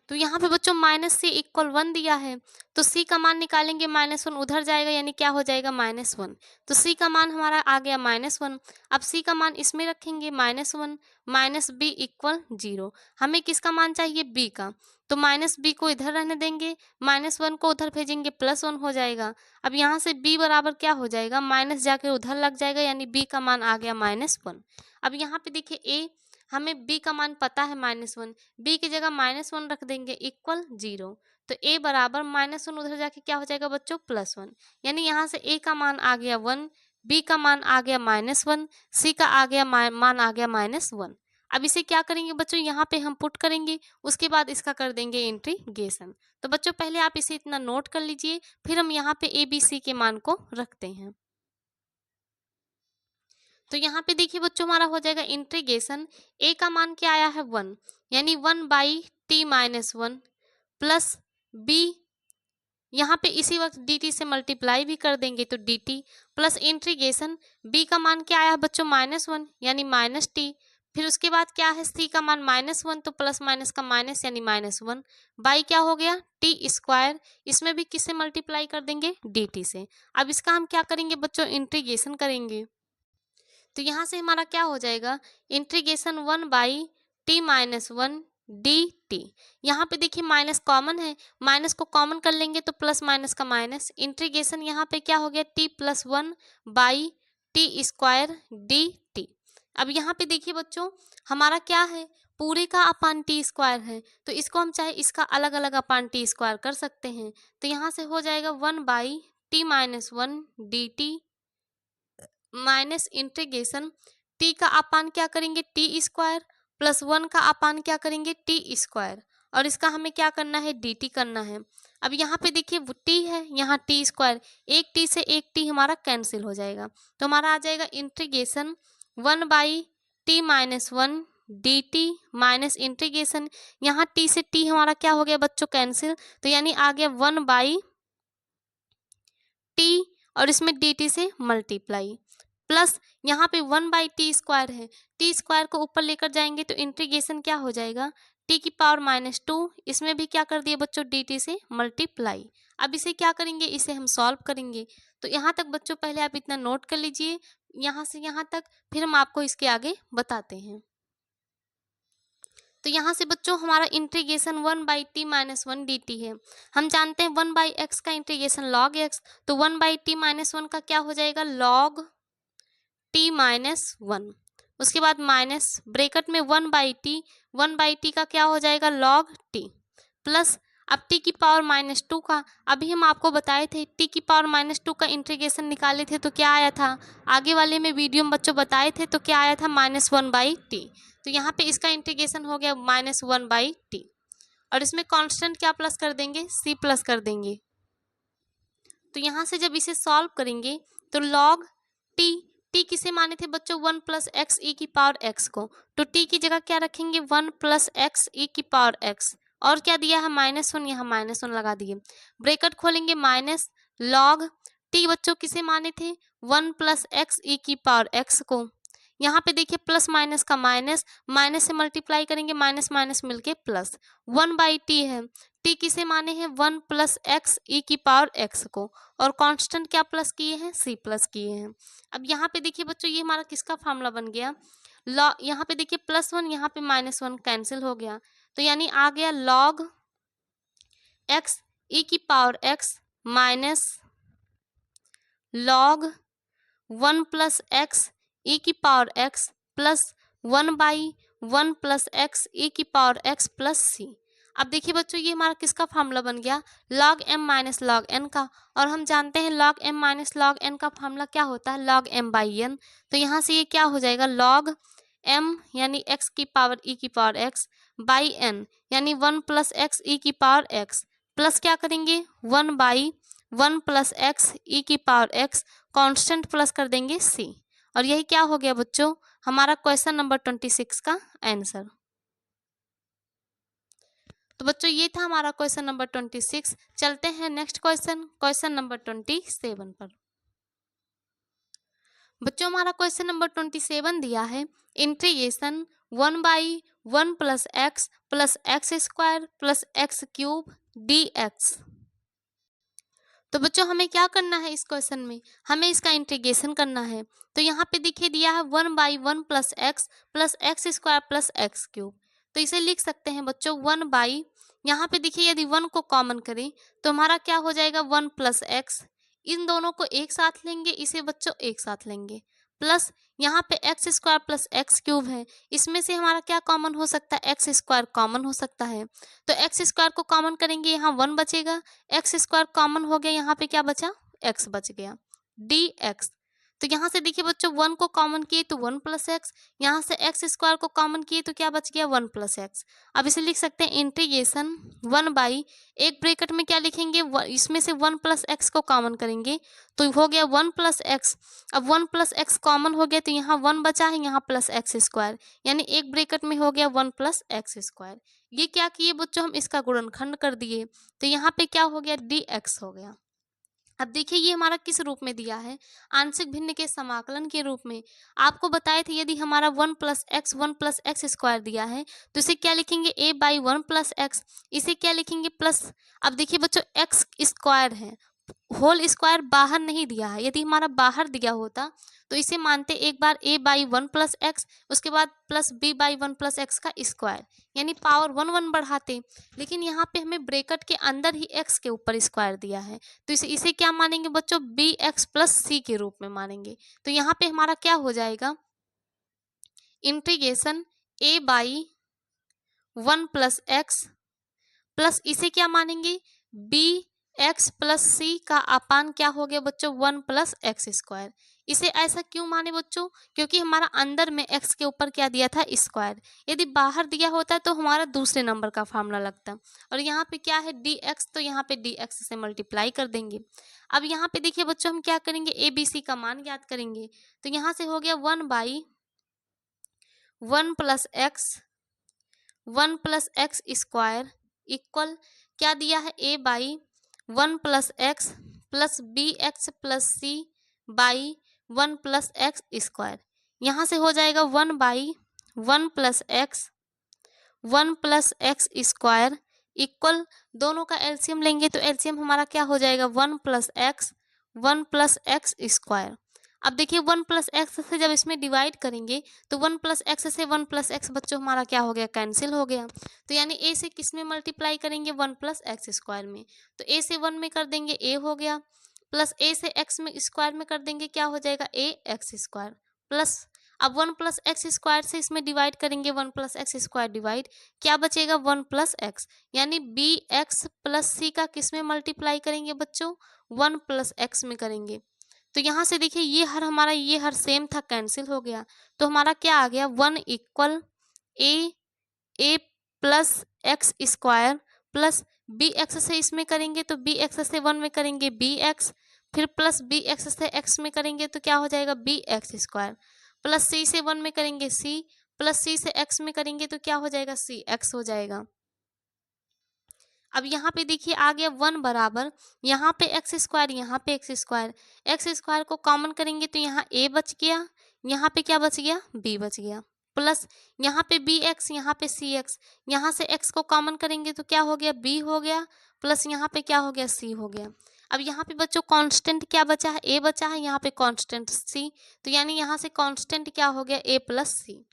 तो यहाँ पे बच्चों माइनस सी इक्वल 1 दिया है तो सी का मान निकालेंगे -1 उधर जाएगा यानी क्या हो जाएगा -1 तो सी का मान हमारा आ गया -1। अब सी का मान इसमें रखेंगे -1 माइनस बी इक्वल 0। हमें किसका मान चाहिए बी का तो माइनस बी को इधर रहने देंगे -1 को उधर भेजेंगे +1 हो जाएगा। अब यहाँ से बी बराबर क्या हो जाएगा माइनस जाके उधर लग जाएगा यानी बी का मान आ गया -1। अब यहाँ पे देखिए ए हमें b का मान पता है -1 b की जगह -1 रख देंगे इक्वल 0 तो a बराबर -1 उधर जाके क्या हो जाएगा बच्चों +1 यानी यहाँ से a का मान आ गया 1 b का मान आ गया -1 c का आ गया मान आ गया -1। अब इसे क्या करेंगे बच्चों यहाँ पे हम पुट करेंगे उसके बाद इसका कर देंगे इंटीग्रेशन। तो बच्चों पहले आप इसे इतना नोट कर लीजिए फिर हम यहाँ पे a b c के मान को रखते हैं। तो यहाँ पे देखिए बच्चों हमारा हो जाएगा इंटीग्रेशन a का मान क्या आया है 1 यानी 1/t-1 प्लस b यहाँ पे इसी वक्त dt से मल्टीप्लाई भी कर देंगे तो dt प्लस इंटीग्रेशन b का मान क्या आया बच्चों -1 यानी -t फिर उसके बाद क्या है c का मान -1 तो प्लस माइनस का माइनस यानी -1 बाई क्या हो गया टी स्क्वायर इसमें भी किससे मल्टीप्लाई कर देंगे dt से। अब इसका हम क्या करेंगे बच्चों इंटीग्रेशन करेंगे तो यहाँ से हमारा क्या हो जाएगा इंटीग्रेशन 1/t-1 dt। यहाँ पे देखिए माइनस कॉमन है माइनस को कॉमन कर लेंगे तो प्लस माइनस का माइनस इंटीग्रेशन यहाँ पे क्या हो गया t+1/t² dt। अब यहाँ पे देखिए बच्चों हमारा क्या है पूरे का अपान टी स्क्वायर है तो इसको हम चाहे इसका अलग अलग अपान टी स्क्वायर कर सकते हैं। तो यहाँ से हो जाएगा 1/t-1 dt minus integration T का अपान क्या करेंगे टी स्क्वायर प्लस 1 का अपान क्या करेंगे टी स्क्वायर और इसका हमें क्या करना है dt करना है। अब यहाँ पे देखिए टी है यहाँ टी स्क्वायर एक टी से एक टी हमारा कैंसिल हो जाएगा तो हमारा आ जाएगा integration 1/t-1 dt minus integration यहाँ टी से टी हमारा क्या हो गया बच्चों कैंसिल तो यानी आ गया 1/t और इसमें dt से मल्टीप्लाई प्लस यहाँ पे 1/t² है टी स्क्वायर को ऊपर लेकर जाएंगे तो इंटीग्रेशन क्या हो जाएगा t⁻²। इसमें भी क्या कर दिए बच्चों dt से मल्टीप्लाई। अब इसे क्या करेंगे इसे हम सॉल्व करेंगे। तो यहाँ तक बच्चों पहले आप इतना नोट कर लीजिए यहाँ से यहाँ तक फिर हम आपको इसके आगे बताते हैं। तो यहाँ से बच्चों हमारा इंटीग्रेशन 1/t-1 dt है। हम जानते हैं 1/x का इंटीग्रेशन log x तो 1/t-1 का क्या हो जाएगा log t-1 उसके बाद माइनस ब्रैकेट में 1/t का क्या हो जाएगा log t प्लस अब टी की पावर -2 का, अभी हम आपको बताए थे टी की पावर -2 का इंटीग्रेशन निकाले थे तो क्या आया था, आगे वाले में वीडियो में बच्चों बताए थे तो क्या आया था -1/t। तो यहाँ पे इसका इंटीग्रेशन हो गया -1/t, और इसमें कांस्टेंट क्या प्लस कर देंगे, c प्लस कर देंगे। तो यहाँ से जब इसे सॉल्व करेंगे तो log t किसे माने थे बच्चों, 1 + x e की पावर x को, तो t की जगह क्या रखेंगे 1 + x e की पावर x, और क्या दिया है -1, यहाँ -1 लगा दिए, ब्रैकेट खोलेंगे माइनस log t बच्चों किसे माने थे 1 + x e की पावर x को, यहाँ पे देखिए प्लस माइनस का माइनस, माइनस से मल्टीप्लाई करेंगे माइनस माइनस मिलके प्लस, 1/t है, t किसे माने हैं 1 + x e की पावर x को, और कांस्टेंट क्या प्लस किए हैं, c प्लस किए हैं। अब यहाँ पे देखिए बच्चों ये हमारा किसका फार्मूला बन गया, यहाँ पे देखिए +1 यहाँ पे -1 कैंसिल हो गया, तो यानी आ गया log x e की power x minus log 1 + x e की power x plus 1/1 + x e की पावर x प्लस c। अब देखिए बच्चों ये हमारा किसका फार्मूला बन गया, log m - log n का, और हम जानते हैं log m - log n का फार्मूला क्या होता है, log m/n। तो यहाँ से ये क्या हो जाएगा log m यानी x की पावर e की पावर x बाई n यानी 1 + x e की पावर x, प्लस क्या करेंगे 1/1 + x e की पावर x, कांस्टेंट प्लस कर देंगे c, और यही क्या हो गया बच्चों हमारा क्वेश्चन नंबर 26 का आंसर। तो बच्चों ये था हमारा क्वेश्चन नंबर 26। चलते हैं नेक्स्ट क्वेश्चन, क्वेश्चन नंबर 27 पर। बच्चों हमारा क्वेश्चन नंबर 27 दिया है integration 1/1 + x + x² + x³ dx। तो बच्चों हमें क्या करना है इस क्वेश्चन में, हमें इसका इंटीग्रेशन करना है। तो यहाँ पे देखिए दिया है 1/1 + x + x² + x³, तो इसे लिख सकते हैं बच्चों 1/, यहाँ पे देखिए यदि 1 को कॉमन करें तो हमारा क्या हो जाएगा 1 + x, इन दोनों को एक साथ लेंगे, इसे बच्चों एक साथ लेंगे, प्लस यहाँ पे x² + x³ है, इसमें से हमारा क्या कॉमन हो सकता है, x² कॉमन हो सकता है, तो x² को कॉमन करेंगे यहाँ 1 बचेगा, x² कॉमन हो गया, यहाँ पे क्या बचा x बच गया dx। तो यहाँ से देखिए बच्चों 1 को कॉमन किए तो 1 + x, यहाँ से x² को कॉमन किए तो क्या बच गया 1 + x। अब इसे लिख सकते हैं इंटीग्रेशन 1/, एक ब्रैकेट में क्या लिखेंगे, इसमें से 1 + x को कॉमन करेंगे तो हो गया 1 + x। अब 1 + x कॉमन हो गया तो यहाँ 1 बचा है, यहाँ प्लस x², यानी एक ब्रैकेट में हो गया 1 + x²। ये क्या किए बच्चों हम इसका गुणनखंड कर दिए, तो यहाँ पे क्या हो गया dx हो गया। अब देखिए ये हमारा किस रूप में दिया है, आंशिक भिन्न के समाकलन के रूप में। आपको बताए थे यदि हमारा 1 + x 1 + x² दिया है तो इसे क्या लिखेंगे a/1 + x, इसे क्या लिखेंगे प्लस। अब देखिए बच्चों x² है, होल स्क्वायर बाहर नहीं दिया है, यदि हमारा बाहर दिया होता तो इसे मानते एक बार a/1 + x, उसके बाद प्लस b/1 + x का स्क्वायर, यानी पावर 1 1 बढ़ाते, लेकिन यहाँ पे हमें ब्रैकेट के अंदर ही x के ऊपर स्क्वायर दिया है तो इसे क्या मानेंगे बच्चों bx + c के रूप में मानेंगे। तो यहाँ पे हमारा क्या हो जाएगा इंटीग्रेशन a/1 + x प्लस इसे क्या मानेंगे bx + c का अपान क्या हो गया बच्चों 1 + x²। इसे ऐसा क्यों माने बच्चों, क्योंकि हमारा अंदर में x के ऊपर क्या दिया था स्क्वायर, यदि बाहर दिया होता तो हमारा दूसरे नंबर का फार्मूला लगता, और यहाँ पे क्या है dx, तो यहाँ पे dx से मल्टीप्लाई कर देंगे। अब यहाँ पे देखिए बच्चों हम क्या करेंगे abc का मान ज्ञात करेंगे, तो यहाँ से हो गया 1/1 + x 1 + x² इक्वल क्या दिया है a/1 + x plus bx + c by 1 + x², यहाँ से हो जाएगा 1/1 + x 1 + x² इक्वल, दोनों का एलसीएम लेंगे तो एलसीएम हमारा क्या हो जाएगा 1 + x 1 + x²। अब देखिए 1 + x से जब इसमें डिवाइड करेंगे तो 1 + x से 1 + x बच्चों हमारा क्या हो गया कैंसिल हो गया, तो यानी a से किस में मल्टीप्लाई करेंगे 1 + x² में, तो a से 1 में कर देंगे a हो गया, प्लस a से x में स्क्वायर में कर देंगे क्या हो जाएगा a x² प्लस, अब 1 प्लस एक्स स्क्वायर से इसमें डिवाइड करेंगे, 1 प्लस एक्स स्क्वायर डिवाइड, क्या बचेगा 1 प्लस एक्स, यानी बी एक्स प्लस सी का किस में मल्टीप्लाई करेंगे बच्चों, 1 प्लस एक्स में करेंगे। तो यहाँ से देखिए ये हर हमारा ये हर सेम था, कैंसिल हो गया, तो हमारा क्या आ गया 1 equal a plus x square plus B x से इसमें करेंगे तो बी एक्स से 1 में करेंगे बी एक्स, फिर प्लस बी एक्स से एक्स में करेंगे तो क्या हो जाएगा b x square, plus c से 1 में करेंगे सी, प्लस सी से एक्स में करेंगे तो क्या हो जाएगा सी एक्स हो जाएगा। अब यहाँ पे देखिए आ गया 1 बराबर, यहाँ पे एक्स स्क्वायर, यहाँ पे एक्स स्क्वायर, एक्स स्क्वायर को कॉमन करेंगे तो यहाँ ए बच गया, यहाँ पे क्या बच गया बी बच गया, प्लस यहाँ पे बी एक्स, यहाँ पे सी एक्स, यहाँ से एक्स को कॉमन करेंगे तो क्या हो गया बी हो गया, प्लस यहाँ पे क्या हो गया सी हो गया। अब यहाँ पे बच्चों कांस्टेंट क्या बचा है ए बचा है, यहाँ पे कांस्टेंट सी, तो यानी यहाँ से कांस्टेंट क्या हो गया ए प्लस सी।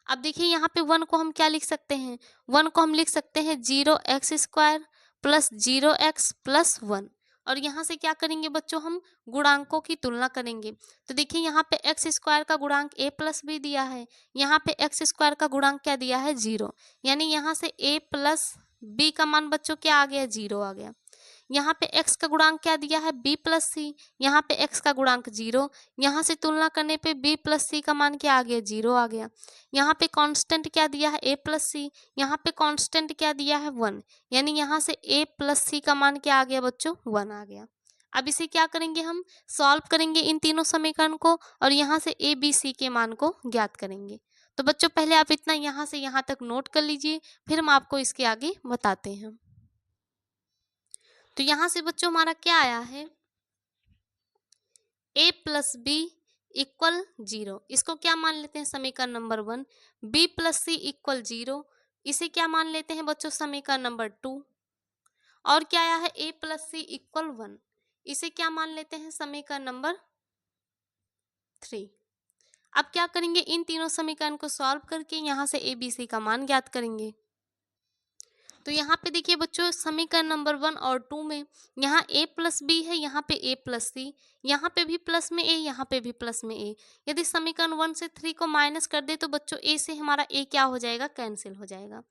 अब देखिए यहाँ पे 1 को हम क्या लिख सकते हैं, 1 को हम लिख सकते हैं 0x square plus 0x plus 1, और यहाँ से क्या करेंगे बच्चों हम गुणांकों की तुलना करेंगे। तो देखिए यहाँ पे एक्स स्क्वायर का गुणांक a प्लस बी दिया है, यहाँ पे एक्स स्क्वायर का गुणांक क्या दिया है 0, यानी यहाँ से a प्लस बी का मान बच्चों क्या आ गया 0 आ गया। यहाँ पे x का गुणांक क्या दिया है b प्लस सी, यहाँ पे x का गुणांक 0, यहाँ से तुलना करने पे b प्लस सी का मान क्या आ गया 0 आ गया। यहाँ पे कांस्टेंट क्या दिया है a प्लस सी, यहाँ पे कांस्टेंट क्या दिया है 1, यानी यहाँ से a प्लस सी का मान क्या आ गया बच्चों 1 आ गया। अब इसे क्या करेंगे हम सॉल्व करेंगे इन तीनों समीकरण को, और यहाँ से a b c के मान को ज्ञात करेंगे। तो बच्चों पहले आप इतना यहाँ से यहाँ तक नोट कर लीजिए, फिर हम आपको इसके आगे बताते हैं। तो यहाँ से बच्चों हमारा क्या आया है a प्लस बी इक्वल 0, इसको क्या मान लेते हैं समीकरण number 1, b plus C equal 0, इसे क्या मान लेते हैं बच्चों समीकरण नंबर 2, और क्या आया है a प्लस सी इक्वल 1, इसे क्या मान लेते हैं समीकरण नंबर 3। अब क्या करेंगे इन तीनों समीकरण को सॉल्व करके यहाँ से a b c का मान ज्ञात करेंगे। तो यहाँ पे देखिए बच्चों समीकरण नंबर 1 और 2 में यहाँ a प्लस बी है, यहाँ पे a प्लस सी, यहाँ पे भी प्लस में a, यहाँ पे भी प्लस में a। यदि समीकरण 1 से 3 को माइनस कर दे तो बच्चों a से हमारा a क्या हो जाएगा कैंसिल हो जाएगा।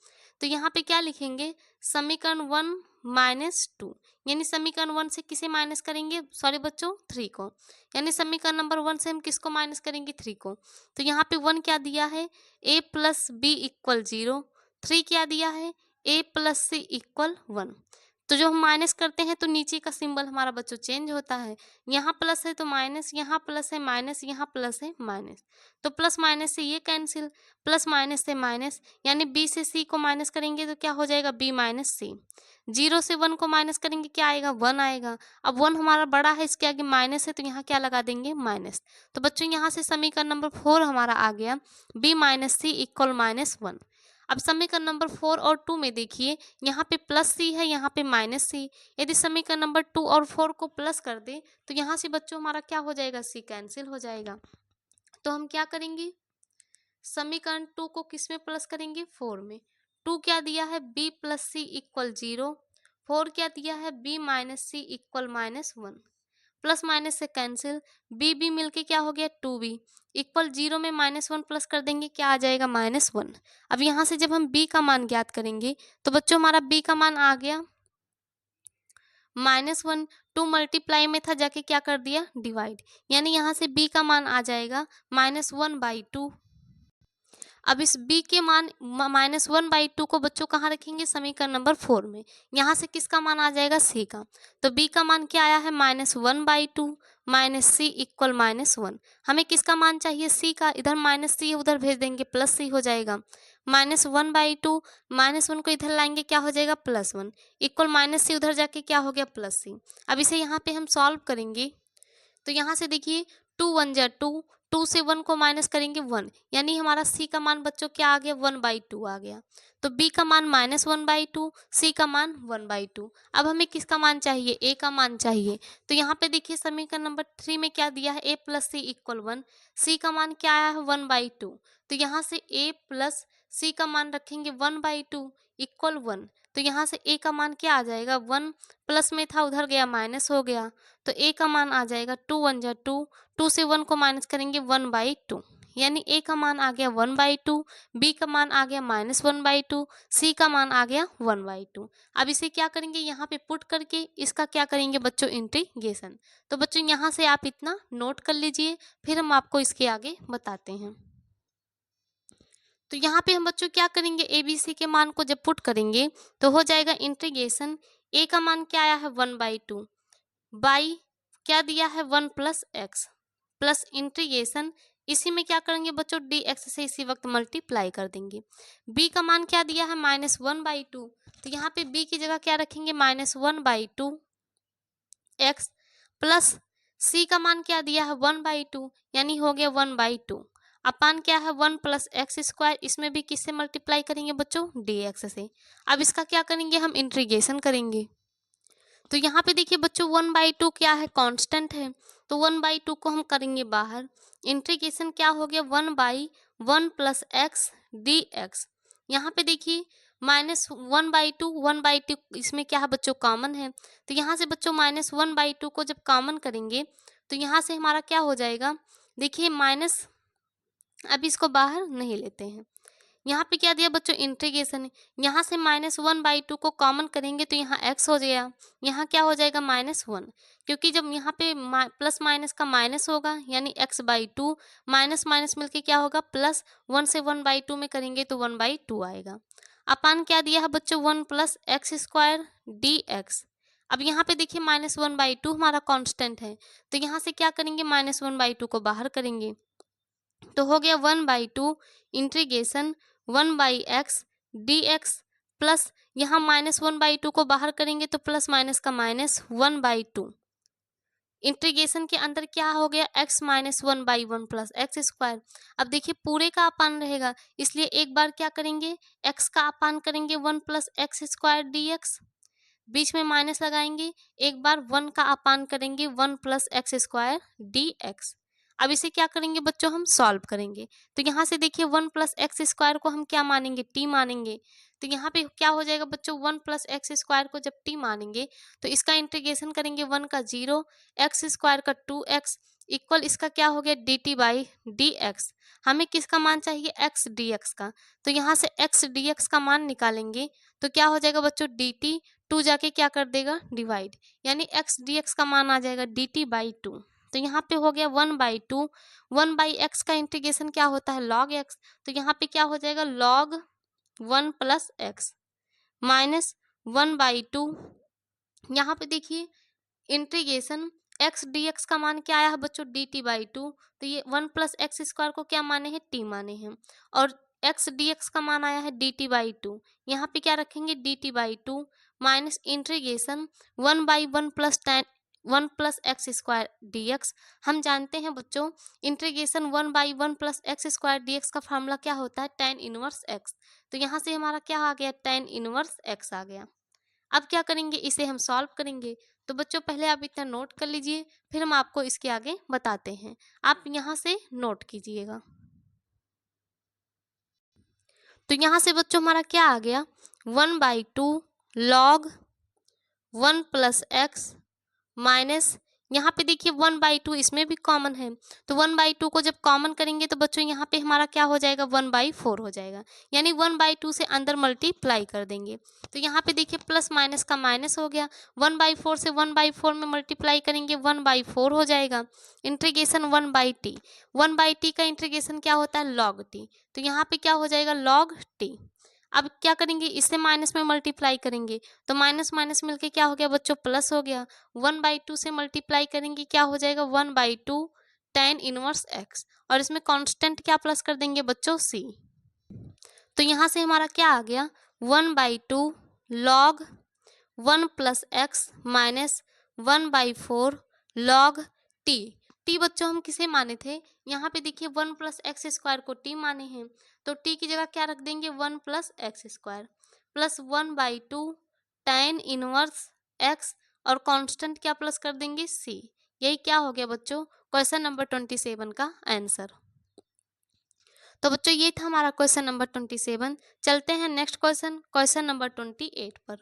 तो यहाँ पे क्या लिखेंगे समीकरण 1 माइनस 2, यानी समीकरण 1 से किसे माइनस करेंगे सॉरी बच्चों 3 को, यानी समीकरण नंबर 1 से हम किसको माइनस करेंगे 3 को। तो यहाँ पे 1 क्या दिया है a प्लस बी इक्वल 0, 3 क्या दिया है a प्लस सी इक्वल 1। तो जो हम माइनस करते हैं तो नीचे का सिंबल हमारा बच्चों चेंज होता है, यहाँ प्लस है तो माइनस, यहाँ प्लस है माइनस, यहाँ प्लस है माइनस, तो प्लस माइनस से ये कैंसिल, प्लस माइनस से माइनस, यानी b से c को माइनस करेंगे तो क्या हो जाएगा b माइनस सी। 0 से 1 को माइनस करेंगे क्या आएगा 1 आएगा। अब 1 हमारा बड़ा है इसके आगे माइनस है तो यहाँ क्या लगा देंगे माइनस। तो बच्चों यहाँ से समीकरण नंबर 4 हमारा आ गया b माइनस सी इक्वल -1। अब समीकरण नंबर 4 और 2 में देखिए यहाँ पे प्लस सी है, यहाँ पे माइनस सी, यदि समीकरण नंबर 2 और 4 को प्लस कर दे तो यहाँ से बच्चों हमारा क्या हो जाएगा सी कैंसिल हो जाएगा। तो हम क्या करेंगे समीकरण 2 को किस में प्लस करेंगे 4 में। 2 क्या दिया है b प्लस सी इक्वल 0, 4 क्या दिया है b माइनस सी इक्वल -1, प्लस माइनस से कैंसिल, बी मिलके क्या हो गया 2b इक्वल 0 में -1 प्लस कर देंगे क्या आ जाएगा -1। अब यहाँ से जब हम b का मान ज्ञात करेंगे तो बच्चों हमारा b का मान आ गया -1, 2 मल्टीप्लाई में था जाके क्या कर दिया डिवाइड, यानी यहाँ से b का मान आ जाएगा -1/2। अब इस b के मान -1/2 को बच्चों कहाँ रखेंगे समीकरण नंबर 4 में, यहाँ से किसका मान आ जाएगा c का। तो b का मान क्या आया है -1/2 माइनस सी इक्वल -1। हमें किसका मान चाहिए c का, इधर माइनस सी उधर भेज देंगे प्लस सी हो जाएगा, -1/2 -1 को इधर लाएंगे क्या हो जाएगा +1 इक्वल -c उधर जाके क्या हो गया +c। अब इसे यहाँ पे हम सॉल्व करेंगे तो यहाँ से देखिए 2 1 जा 2, 2 से 1 को माइनस करेंगे 1, यानी हमारा c का मान बच्चों क्या आ गया 1/2 आ गया। तो b का मान -1/2, c का मान 1/2। अब हमें किसका मान चाहिए a का मान चाहिए। तो यहाँ पे देखिए समीकरण नंबर 3 में क्या दिया है a plus C equal 1, c का मान क्या आया है 1/2। तो यहाँ से a प्लस c का मान रखेंगे 1/2 इक्वल 1। तो यहाँ से a का मान क्या आ जाएगा 1 प्लस में था उधर गया माइनस हो गया, तो a का मान आ जाएगा 2 1 जा 2, 2 से 1 को माइनस करेंगे 1/2। यानी ए का मान आ गया 1/2, बी का मान आ गया -1/2, सी का मान आ गया 1/2। अब इसे क्या करेंगे, यहाँ पे पुट करके इसका क्या करेंगे बच्चों, इंटीग्रेशन। तो बच्चों यहाँ से आप इतना नोट कर लीजिए, फिर हम आपको इसके आगे बताते हैं। तो यहाँ पे हम बच्चों क्या करेंगे, ए बी सी के मान को जब पुट करेंगे तो हो जाएगा इंटीग्रेशन। ए का मान क्या आया है 1/2, बाई क्या दिया है 1 + x, प्लस इंटीग्रेशन इसी में क्या करेंगे बच्चों, dx से इसी वक्त मल्टीप्लाई कर देंगे। b का मान क्या दिया है -1/2, तो यहाँ पे b की जगह क्या रखेंगे -1/2 x, प्लस c का मान क्या दिया है 1/2, यानी हो गया 1/2 अपान क्या है 1 + x², इसमें भी किससे मल्टीप्लाई करेंगे बच्चों, dx से। अब इसका क्या करेंगे, हम इंटीग्रेशन करेंगे। तो यहाँ पे देखिए बच्चों 1/2 क्या है, कांस्टेंट है, तो 1/2 को हम करेंगे बाहर। इंटीग्रेशन क्या हो गया 1/1 + x dx। यहाँ पे देखिए -1/2 1/2 इसमें क्या है बच्चों, कॉमन है, तो यहाँ से बच्चों -1/2 को जब कॉमन करेंगे तो यहाँ से हमारा क्या हो जाएगा, देखिए माइनस, अब इसको बाहर नहीं लेते हैं। यहाँ पे क्या दिया बच्चों, इंटीग्रेशन है, यहाँ से -1/2 को कॉमन करेंगे तो यहाँ x हो गया, यहाँ क्या हो जाएगा -1, क्योंकि जब यहाँ पे प्लस माइनस का माइनस होगा यानी x/2, माइनस माइनस मिलके क्या होगा प्लस, 1 से 1/2 में करेंगे तो 1/2 आएगा। अपान क्या दिया है बच्चों 1 + x² dx। अब यहाँ पे देखिए -1/2 हमारा कांस्टेंट है, तो यहाँ से क्या करेंगे -1/2 को बाहर करेंगे तो हो गया 1/2 इंटीग्रेशन 1/x dx, प्लस यहाँ -1/2 को बाहर करेंगे तो प्लस माइनस का माइनस 1/2 इंटीग्रेशन के अंदर क्या हो गया x -1/1 + x²। अब देखिए पूरे का अपान रहेगा, इसलिए एक बार क्या करेंगे x का अपान करेंगे 1 + x² dx, बीच में माइनस लगाएंगे, एक बार 1 का अपान करेंगे 1 + x² dx। अब इसे क्या करेंगे बच्चों, हम सॉल्व करेंगे। तो यहाँ से देखिए 1 + x² को हम क्या मानेंगे, t मानेंगे, तो यहाँ पे क्या हो जाएगा बच्चों 1 + x² को जब t मानेंगे तो इसका इंटीग्रेशन करेंगे 1 का 0, x² का 2x इक्वल इसका क्या हो गया dt/dx। हमें किसका मान चाहिए, x dx का, तो यहाँ से x dx का मान निकालेंगे तो क्या हो जाएगा बच्चों dt, 2 जाके क्या कर देगा डिवाइड, यानी x dx का मान आ जाएगा dt/2। तो यहाँ पे हो गया 1/2, 1/x का इंटीग्रेशन क्या होता है log x, तो यहाँ पे क्या हो जाएगा log 1 + x माइनस 1/2। यहाँ पे देखिए इंटीग्रेशन x dx का मान क्या आया है बच्चों dt/2, तो ये 1 + x² को क्या माने हैं, t माने हैं, और x dx का मान आया है dt/2, यहाँ पे क्या रखेंगे dt/2 minus integration 1/1 + 1 + x² dx। हम जानते हैं बच्चों इंटीग्रेशन 1/1 + x² dx का फार्मूला क्या होता है, tan 1 x, तो यहाँ से हमारा क्या आ गया tan 1 x आ गया। अब क्या करेंगे, इसे हम सॉल्व करेंगे। तो बच्चों पहले आप इतना नोट कर लीजिए, फिर हम आपको इसके आगे बताते हैं। आप यहाँ से नोट कीजिएगा। तो यहाँ से बच्चों हमारा क्या आ गया 1/2 log 1 + x माइनस, यहाँ पे देखिए 1/2 इसमें भी कॉमन है, तो 1/2 को जब कॉमन करेंगे तो बच्चों यहाँ पे हमारा क्या हो जाएगा 1/4 हो जाएगा, यानी 1/2 से अंदर मल्टीप्लाई कर देंगे। तो यहाँ पे देखिए प्लस माइनस का माइनस हो गया, 1/4 से 1/4 में मल्टीप्लाई करेंगे 1/4 हो जाएगा। इंटीग्रेशन 1/t, 1/t का इंटीग्रेशन क्या होता है log t, तो यहाँ पे क्या हो जाएगा log t। अब क्या करेंगे, इससे माइनस में मल्टीप्लाई करेंगे तो माइनस माइनस मिलके क्या हो गया बच्चों प्लस हो गया, 1/2 से मल्टीप्लाई करेंगे क्या हो जाएगा 1/2 tan 1 x, और इसमें कांस्टेंट क्या प्लस कर देंगे बच्चों c। तो यहाँ से हमारा क्या आ गया 1/2 log 1 + x minus 1/4 log t। t बच्चों हम किसे माने थे, यहाँ पे देखिए 1 + x² को t माने हैं, तो t की जगह क्या रख देंगे 1 + x² प्लस 1/2 tan 1 x, और कांस्टेंट क्या प्लस कर देंगे c। यही क्या हो गया बच्चों क्वेश्चन नंबर 27 का आंसर। तो बच्चों ये था हमारा क्वेश्चन नंबर 27। चलते हैं नेक्स्ट क्वेश्चन, क्वेश्चन नंबर 28 पर।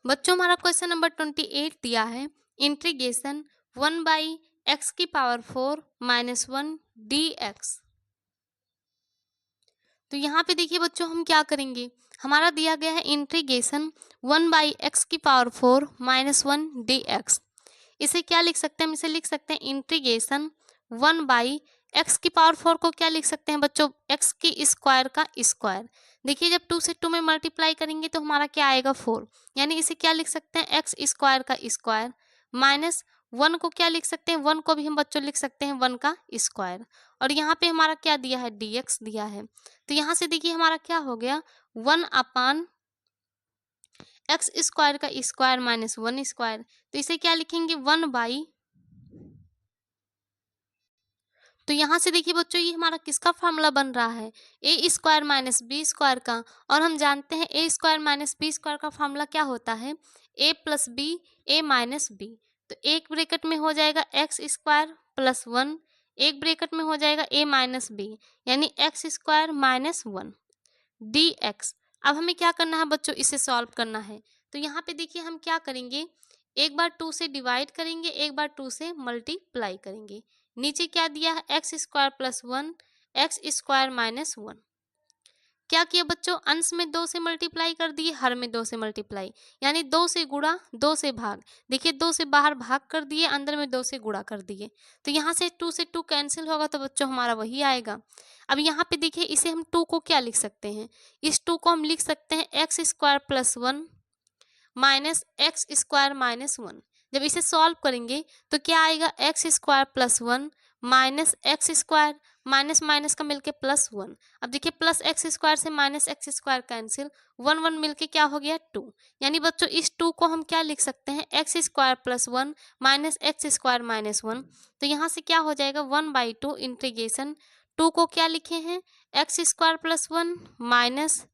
बच्चों हमारा क्वेश्चन नंबर 28 दिया है इंटीग्रेशन 1/(x एक्स की पावर 4 माइनस 1 dx। तो यहाँ पे देखिए बच्चों हम क्या करेंगे, हमारा दिया गया है इंटीग्रेशन 1/x की पावर 4 माइनस 1 dx। इसे क्या लिख सकते हैं, हम इसे लिख सकते हैं इंटीग्रेशन 1/x की पावर 4 को क्या लिख सकते हैं बच्चों, x की स्क्वायर का स्क्वायर। देखिए जब 2 से 2 में मल्टीप्लाई करेंगे तो हमारा क्या आएगा 4, यानी इसे क्या लिख सकते हैं एक्स स्क्वायर का स्क्वायर माइनस 1 को क्या लिख सकते हैं, 1 को भी हम बच्चों लिख सकते हैं 1 का स्क्वायर। और यहाँ पे हमारा क्या दिया है, dx दिया है। तो यहाँ से देखिए हमारा क्या हो गया, 1/x स्क्वायर का स्क्वायर माइनस 1 स्क्वायर। तो इसे क्या लिखेंगे 1/, तो यहाँ से देखिए बच्चों ये हमारा किसका फार्मूला बन रहा है, ए स्क्वायर माइनस बी स्क्वायर का। और हम जानते हैं ए स्क्वायर माइनस बी स्क्वायर का फार्मूला क्या होता है, ए प्लस बी ए माइनस बी। तो एक ब्रैकेट में हो जाएगा एक्स स्क्वायर प्लस 1, एक ब्रैकेट में हो जाएगा ए माइनस बी, यानी एक्स स्क्वायर माइनस 1 dx। अब हमें क्या करना है बच्चों, इसे सॉल्व करना है। तो यहाँ पे देखिए हम क्या करेंगे, एक बार 2 से डिवाइड करेंगे, एक बार 2 से मल्टीप्लाई करेंगे। नीचे क्या दिया है, x square plus 1 x square minus 1। क्या किया बच्चों, अंश में 2 से मल्टीप्लाई कर दिए, हर में 2 से मल्टीप्लाई, यानी 2 से गुणा 2 से भाग। देखिए 2 से बाहर भाग कर दिए, अंदर में 2 से गुणा कर दिए। तो यहाँ से 2 से 2 कैंसिल होगा तो बच्चों हमारा वही आएगा। अब यहाँ पे देखिए इसे हम 2 को क्या लिख सकते हैं, इस 2 को हम लिख सकते हैं x square plus 1 minus x square minus 1। जब इसे सॉल्व करेंगे तो क्या आएगा, x square plus 1 minus x square, minus minus का मिलके प्लस 1। अब देखिए प्लस एक्स स्क्वायर से माइनस एक्स स्क्वायर कैंसिल, 1 1 मिलके क्या हो गया 2। यानी बच्चों इस 2 को हम क्या लिख सकते हैं, x square plus 1 minus x square minus 1। तो यहाँ से क्या हो जाएगा 1/2 इंटीग्रेशन 2 को क्या लिखे हैं, x square plus 1 minus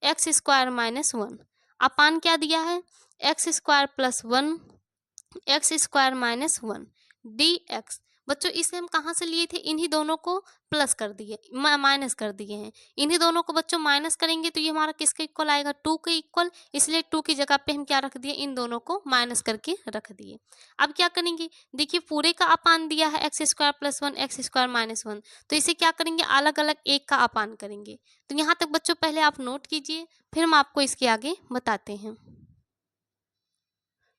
x square minus 1 अपान क्या दिया है, x square plus 1 x square minus 1 dx। बच्चों इसे हम कहाँ से लिए थे, इन्हीं दोनों को प्लस कर दिए, माइनस कर दिए हैं। इन्हीं दोनों को बच्चों माइनस करेंगे तो ये हमारा किसके इक्वल आएगा, 2 के इक्वल। इसलिए 2 की जगह पे हम क्या रख दिए, इन दोनों को माइनस करके रख दिए। अब क्या करेंगे, देखिए पूरे का अपान दिया है x square plus 1 x square minus 1, तो इसे क्या करेंगे, अलग अलग एक का अपान करेंगे। तो यहाँ तक बच्चों पहले आप नोट कीजिए, फिर हम आपको इसके आगे बताते हैं।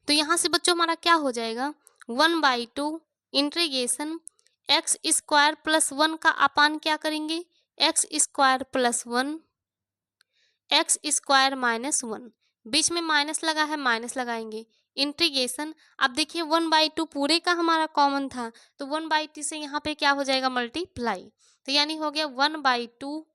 तो यहाँ से बच्चों हमारा क्या हो जाएगा, 1/2 इंटीग्रेशन एक्स स्क्वायर प्लस 1 का अपान क्या करेंगे, x square plus 1 x square minus 1। बीच में माइनस लगा है, माइनस लगाएंगे इंटीग्रेशन। अब देखिए 1/2 पूरे का हमारा कॉमन था, तो 1/2 से यहाँ पे क्या हो जाएगा मल्टीप्लाई। तो यानी हो गया 1/2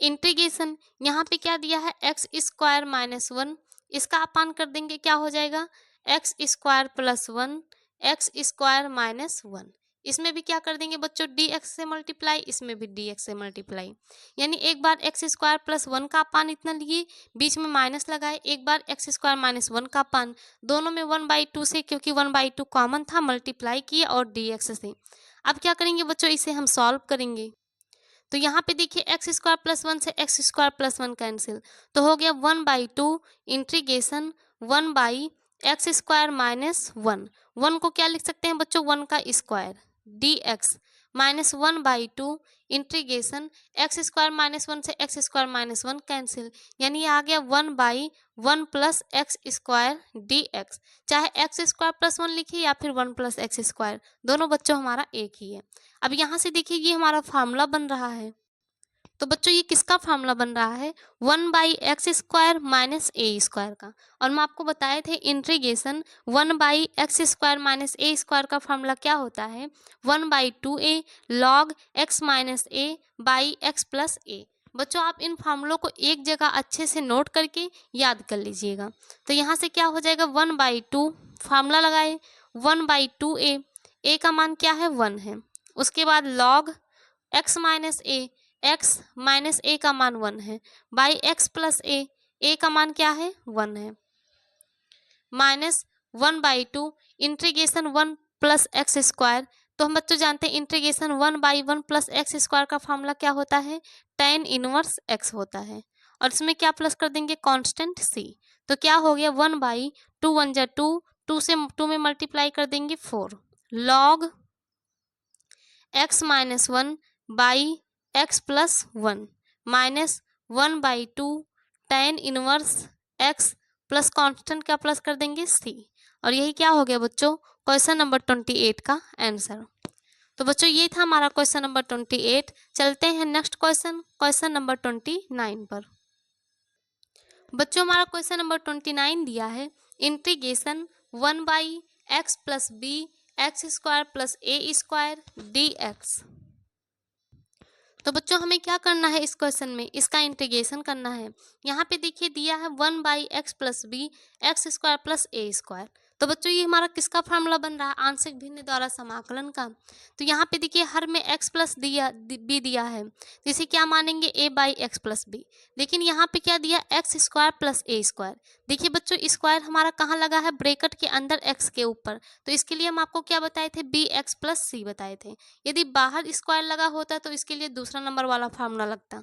इंटीग्रेशन, यहाँ पे क्या दिया है एक्स स्क्वायर माइनस 1, इसका अपान कर देंगे क्या हो जाएगा, x square plus 1 x square minus 1। इसमें भी क्या कर देंगे बच्चों, dx से मल्टीप्लाई, इसमें भी dx से मल्टीप्लाई। यानी एक बार एक्स स्क्वायर प्लस 1 का अपान इतना लिए, बीच में माइनस लगाए, एक बार एक्स स्क्वायर माइनस 1 का अपान, दोनों में 1/2 से, क्योंकि 1/2 कॉमन था, मल्टीप्लाई किए और dx से। अब क्या करेंगे बच्चों, इसे हम सॉल्व करेंगे। तो यहाँ पे देखिए एक्स स्क्वायर प्लस 1 से एक्स स्क्वायर प्लस 1 कैंसिल, तो हो गया 1/2 इंटीग्रेशन 1/x स्क्वायर माइनस 1। 1 को क्या लिख सकते हैं बच्चों, 1 का square dx minus 1/2 integration x square minus 1 से एक्स स्क्वायर माइनस 1 कैंसिल, यानी ये आ गया 1/1 प्लस एक्स स्क्वायर dx। चाहे एक्स स्क्वायर प्लस 1 लिखिए या फिर 1 प्लस एक्स स्क्वायर, दोनों बच्चों हमारा एक ही है। अब यहाँ से देखिए ये हमारा फार्मूला बन रहा है, तो बच्चों ये किसका फार्मूला बन रहा है, 1/x square minus a square का। और मैं आपको बताए थे integration 1/x square minus a square का फार्मूला क्या होता है, 1/2a log x minus A by x plus a. बच्चों आप इन फार्मूलों को एक जगह अच्छे से नोट करके याद कर लीजिएगा। तो यहाँ से क्या हो जाएगा 1/2 फार्मूला लगाए 1/2a, ए का मान क्या है 1 है, उसके बाद लॉग x माइनस ए का मान 1 है, बाई एक्स प्लस ए का मान क्या है 1 है, minus 1/2 integration 1 plus x square. तो हम बच्चों जानते हैं इंटीग्रेशन 1/1 प्लस एक्स स्क्वायर का फॉर्मूला क्या होता है, tan इनवर्स x होता है। और इसमें क्या प्लस कर देंगे, कांस्टेंट c। तो क्या हो गया 1/2 1 जा 2 टू में मल्टीप्लाई कर देंगे 4 log x minus 1 by x plus 1 minus 1/2 tan inverse x plus constant का प्लस कर देंगे c। और यही क्या हो गया बच्चों क्वेश्चन नंबर 28 का आंसर। तो बच्चों ये था हमारा क्वेश्चन नंबर 28। चलते हैं नेक्स्ट क्वेश्चन नंबर 29 पर। बच्चों हमारा क्वेश्चन नंबर 29 दिया है integration 1/x plus B x square plus ए स्क्वायर डी एक्स। तो बच्चों हमें क्या करना है इस क्वेश्चन में, इसका इंटीग्रेशन करना है। यहाँ पे देखिए दिया है 1/x plus B x square plus ए स्क्वायर। तो बच्चों ये हमारा किसका फार्मूला बन रहा है, आंशिक भिन्न द्वारा समाकलन का। तो यहाँ पे देखिए हर में x प्लस बी दिया है, तो इसे क्या मानेंगे a by x plus B. लेकिन यहाँ पे क्या दिया एक्स स्क्वायर प्लस ए स्क्वायर। देखिए बच्चों स्क्वायर हमारा कहाँ लगा है, ब्रैकेट के अंदर x के ऊपर। तो इसके लिए हम आपको क्या बताए थे, बी एक्स प्लस सी बताए थे। यदि बाहर स्क्वायर लगा होता तो इसके लिए दूसरा नंबर वाला फार्मूला लगता।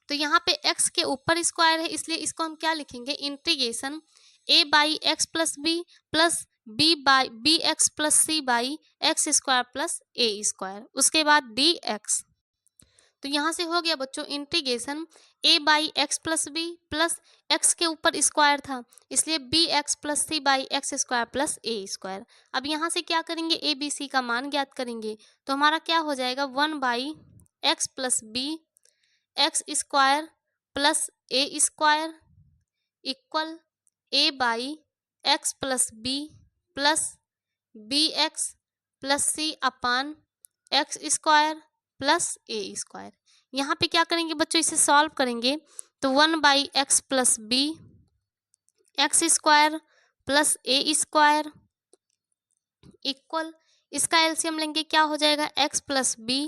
तो यहाँ पे x के ऊपर स्क्वायर है, इसलिए इसको हम क्या लिखेंगे, integration a by x plus B plus B x plus C by x square plus A square, उसके बाद डी एक्स। तो यहाँ से हो गया बच्चों integration a by x plus B plus x के ऊपर स्क्वायर था, इसलिए B x plus C by x square plus A square. अब यहाँ से क्या करेंगे, ए बी सी का मान ज्ञात करेंगे। तो हमारा क्या हो जाएगा 1/x plus B x square plus A square equal a by x plus B plus B x plus C upon x square plus A square. यहाँ पे क्या करेंगे बच्चों, इसे सॉल्व करेंगे तो 1/x plus B x square plus ए square equal, इसका LCM लेंगे क्या हो जाएगा, x plus B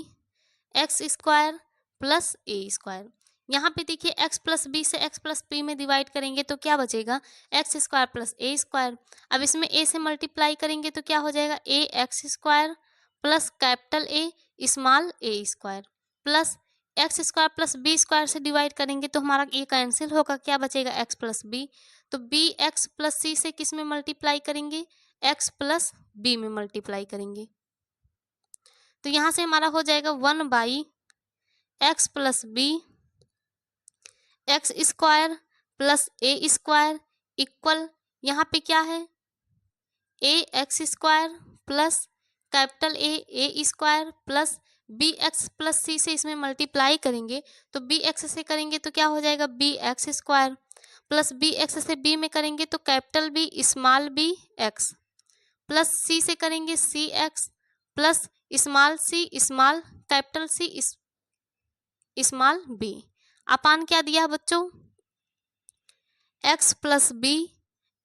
x square plus ए स्क्वायर। यहाँ पे देखिए x प्लस बी से x प्लस बी में डिवाइड करेंगे तो क्या बचेगा, एक्स स्क्वायर प्लस ए स्क्वायर। अब इसमें a से मल्टीप्लाई करेंगे तो क्या हो जाएगा, a x square plus capital A small A square plus x square plus B square से डिवाइड करेंगे तो हमारा ये कैंसिल होगा, क्या बचेगा एक्स प्लस बी। तो बी एक्स प्लस सी से किस में मल्टीप्लाई करेंगे, एक्स प्लस बी में मल्टीप्लाई करेंगे। तो यहाँ से हमारा हो जाएगा 1/x plus B x square plus ए स्क्वायर इक्वल, यहाँ पे क्या है a x square plus capital A square plus B x plus c से इसमें मल्टीप्लाई करेंगे तो बी एक्स से करेंगे तो क्या हो जाएगा, b x square plus B x से बी में करेंगे तो capital B small B x plus c से करेंगे c x plus small c small capital C small b upon क्या दिया बच्चों, x plus B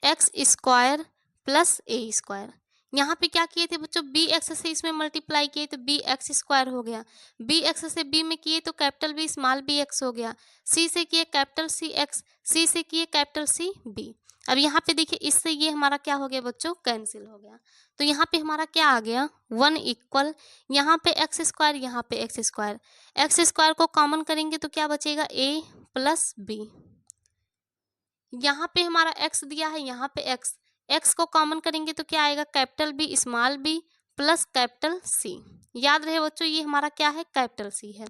x square plus ए square. यहाँ पे क्या किए थे बच्चों, बी एक्स से इसमें मल्टीप्लाई किए तो बी एक्स स्क्वायर हो गया, बी एक्स से बी में किए तो capital B small B x हो गया, सी से किए कैपिटल सी एक्स, सी से किए कैपिटल सी बी। अब यहाँ पे देखिए इससे ये हमारा क्या हो गया बच्चों, कैंसिल हो गया। तो यहाँ पे हमारा क्या आ गया 1 इक्वल, यहाँ पे एक्स स्क्वायर यहाँ पे एक्स स्क्वायर, एक्स स्क्वायर को कॉमन करेंगे तो क्या बचेगा ए प्लस बी। यहाँ पे हमारा x दिया है, यहाँ पे x को कॉमन करेंगे तो क्या आएगा, capital B small B plus capital C. याद रहे बच्चों ये हमारा क्या है, कैपिटल सी है।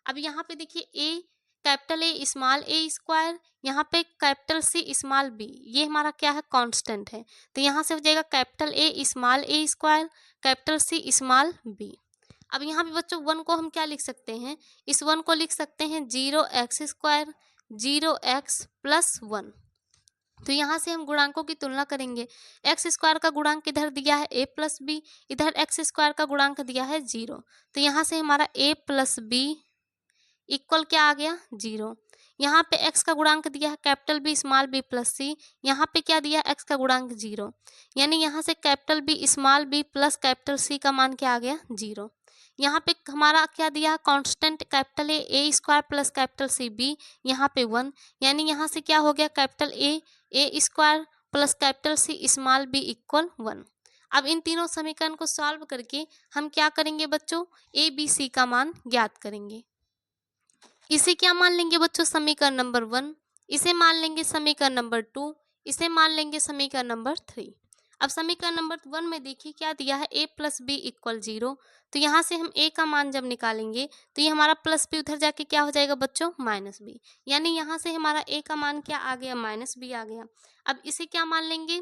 अब यहाँ पे देखिए a capital A small A square, यहाँ पे कैपिटल सी स्मॉल बी, ये हमारा क्या है, कांस्टेंट है। तो यहाँ से हो जाएगा capital A small A square capital C small B. अब यहाँ पे बच्चों 1 को हम क्या लिख सकते हैं, इस 1 को लिख सकते हैं 0x स्क्वायर 0x प्लस 1। तो यहाँ से हम गुणांकों की तुलना करेंगे, एक्स स्क्वायर का गुणांक इधर दिया है a प्लस बी, इधर एक्स स्क्वायर का गुणांक दिया है 0। तो यहाँ से हमारा a प्लस बी इक्वल क्या आ गया 0। यहाँ पे x का गुणांक दिया है capital B small B plus c, यहाँ पे क्या दिया है x का गुणांक 0, यानी यहाँ से capital B small B plus capital C का मान क्या आ गया 0। यहाँ पे हमारा क्या दिया constant capital A square plus capital C B, यहाँ पे 1, यानी यहाँ से क्या हो गया capital A square plus capital C small B equal 1। अब इन तीनों समीकरण को सॉल्व करके हम क्या करेंगे बच्चों, ए बी सी का मान ज्ञात करेंगे। इसे क्या मान लेंगे बच्चों, समीकरण नंबर 1, इसे मान लेंगे समीकरण नंबर 2, इसे मान लेंगे समीकरण नंबर 3। अब समीकरण नंबर 1 में देखिए क्या दिया है, a प्लस बी इक्वल 0। तो यहाँ से हम a का मान जब निकालेंगे तो ये हमारा प्लस b उधर जाके क्या हो जाएगा बच्चों, माइनस b। यानी यहाँ से हमारा a का मान क्या आ गया, माइनस b आ गया। अब इसे क्या मान लेंगे,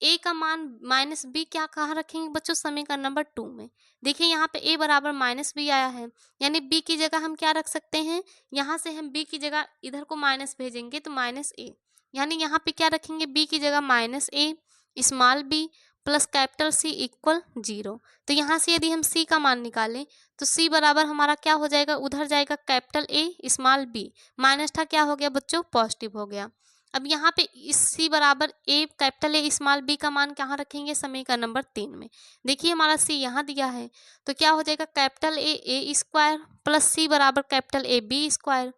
a का मान माइनस b क्या कहाँ रखेंगे बच्चों, समीकरण नंबर 2 में। देखिए यहाँ पे a बराबर माइनस b आया है, यानी b की जगह हम क्या रख सकते हैं, यहाँ से हम b की जगह इधर को माइनस भेजेंगे तो माइनस a, यानी यहाँ पे क्या रखेंगे, b की जगह minus a small b plus capital C equal 0। तो यहाँ से यदि हम c का मान निकालें तो c बराबर हमारा क्या हो जाएगा, उधर जाएगा capital A small b, minus था क्या हो गया बच्चों, पॉजिटिव हो गया। अब यहाँ पे इस c बराबर a capital A small b का मान कहाँ रखेंगे, समीकरण नंबर 3 में। देखिए हमारा c यहाँ दिया है तो क्या हो जाएगा, capital A square plus c बराबर कैपिटल A b स्क्वायर।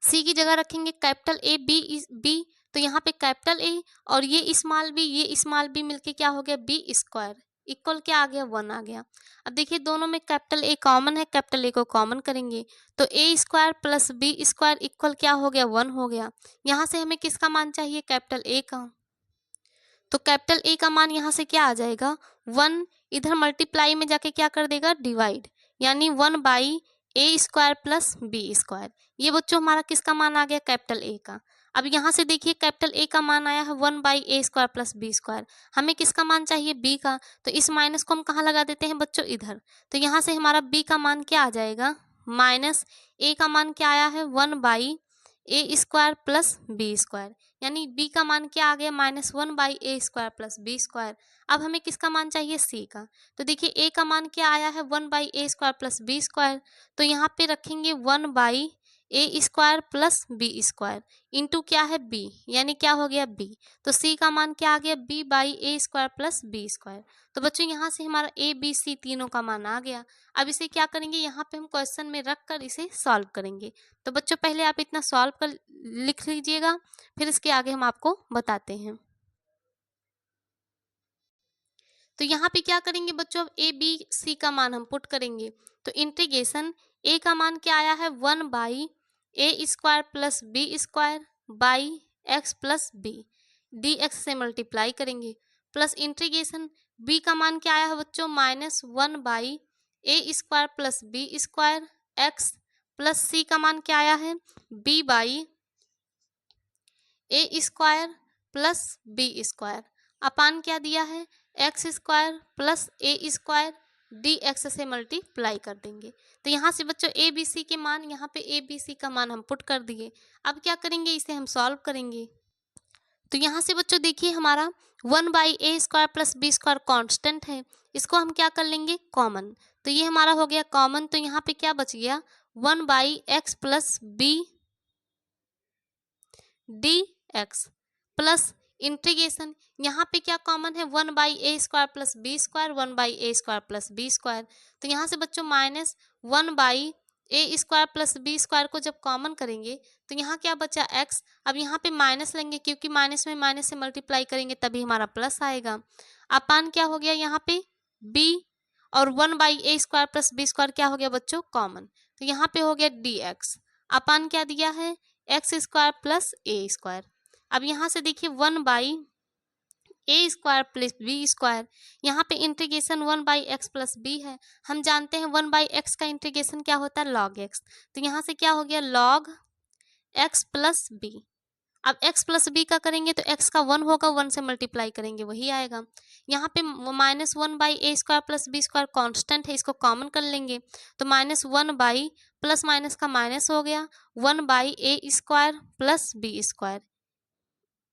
सी की जगह रखेंगे कैपिटल ए बी, तो यहाँ पे कैपिटल ए और ये स्मॉल बी मिलके क्या हो गया, बी स्क्वायर इक्वल क्या आ गया, 1 आ गया। अब देखिए दोनों में कैपिटल ए कॉमन है, कैपिटल ए को कॉमन करेंगे तो a square plus B square equal क्या हो गया, 1 हो गया। यहाँ से हमें किसका मान चाहिए, कैपिटल ए का। तो कैपिटल ए का मान यहाँ से क्या आ जाएगा, 1, इधर मल्टीप्लाई में जाके क्या कर देगा, डिवाइड, यानी 1/a² प्लस बी स्क्वायर। ये बच्चों हमारा किसका मान आ गया, कैपिटल ए का। अब यहाँ से देखिए कैपिटल ए का मान आया है 1/a² प्लस बी स्क्वायर, हमें किसका मान चाहिए, बी का। तो इस माइनस को हम कहाँ लगा देते हैं बच्चों, इधर। तो यहाँ से हमारा बी का मान क्या आ जाएगा, माइनस ए का मान क्या आया है, 1/a² प्लस बी स्क्वायर, यानी b का मान क्या आ गया, -1/a² प्लस बी स्क्वायर। अब हमें किसका मान चाहिए, c का। तो देखिए a का मान क्या आया है, 1/a² प्लस बी स्क्वायर, तो यहाँ पे रखेंगे 1/a² plus B square into क्या है, b, यानी क्या हो गया, b। तो c का मान क्या आ गया, b/a² प्लस बी स्क्वायर। तो बच्चों यहाँ से हमारा a b c तीनों का मान आ गया। अब इसे क्या करेंगे, यहाँ पे हम क्वेश्चन में रख कर इसे सॉल्व करेंगे। तो बच्चों पहले आप इतना सॉल्व कर लिख लीजिएगा, फिर इसके आगे हम आपको बताते हैं। तो यहाँ पे क्या करेंगे बच्चों, अब ए बी सी का मान हम पुट करेंगे। तो इंटीग्रेशन ए का मान क्या आया है, 1/a² plus B square by x plus B, D x से मल्टीप्लाई करेंगे, प्लस इंटीग्रेशन बी का मान क्या आया है बच्चों, -1/a² plus B square x, plus c का मान क्या आया है, b/a² plus B square upon क्या दिया है, x² plus a² D x से मल्टीप्लाई कर देंगे। तो यहाँ से बच्चों ए बी सी के मान, यहाँ पे ए बी सी का मान हम पुट कर दिए। अब क्या करेंगे, इसे हम सॉल्व करेंगे। तो यहाँ से बच्चों देखिए हमारा 1/a² plus B square constant है, इसको हम क्या कर लेंगे, कॉमन। तो ये हमारा हो गया कॉमन, तो यहाँ पे क्या बच गया, 1/x plus B D x plus integration, यहाँ पे क्या कॉमन है, 1/a² plus B square, 1/a² plus B square. तो यहाँ से बच्चों -1/a² प्लस बी स्क्वायर को जब कॉमन करेंगे तो यहाँ क्या बचा, x। अब यहाँ पे माइनस लेंगे क्योंकि माइनस में माइनस से मल्टीप्लाई करेंगे तभी हमारा प्लस आएगा। अपान क्या हो गया यहाँ पे b, और 1/a² प्लस बी स्क्वायर क्या हो गया बच्चों, कॉमन। तो यहाँ पे हो गया dx, अपान क्या दिया है, x² प्लस a²। अब यहाँ से देखिए 1/a² प्लस बी स्क्वायर, यहाँ पे इंटीग्रेशन 1/x प्लस बी है, हम जानते हैं 1/x का इंटीग्रेशन क्या होता है, log x। तो यहाँ से क्या हो गया, log x प्लस बी। अब x प्लस बी का करेंगे तो x का 1 होगा, 1 से मल्टीप्लाई करेंगे वही आएगा। यहाँ पे -1/a² plus B square constant है, इसको कॉमन कर लेंगे तो -1/ प्लस माइनस का माइनस हो गया, 1/a² plus B square,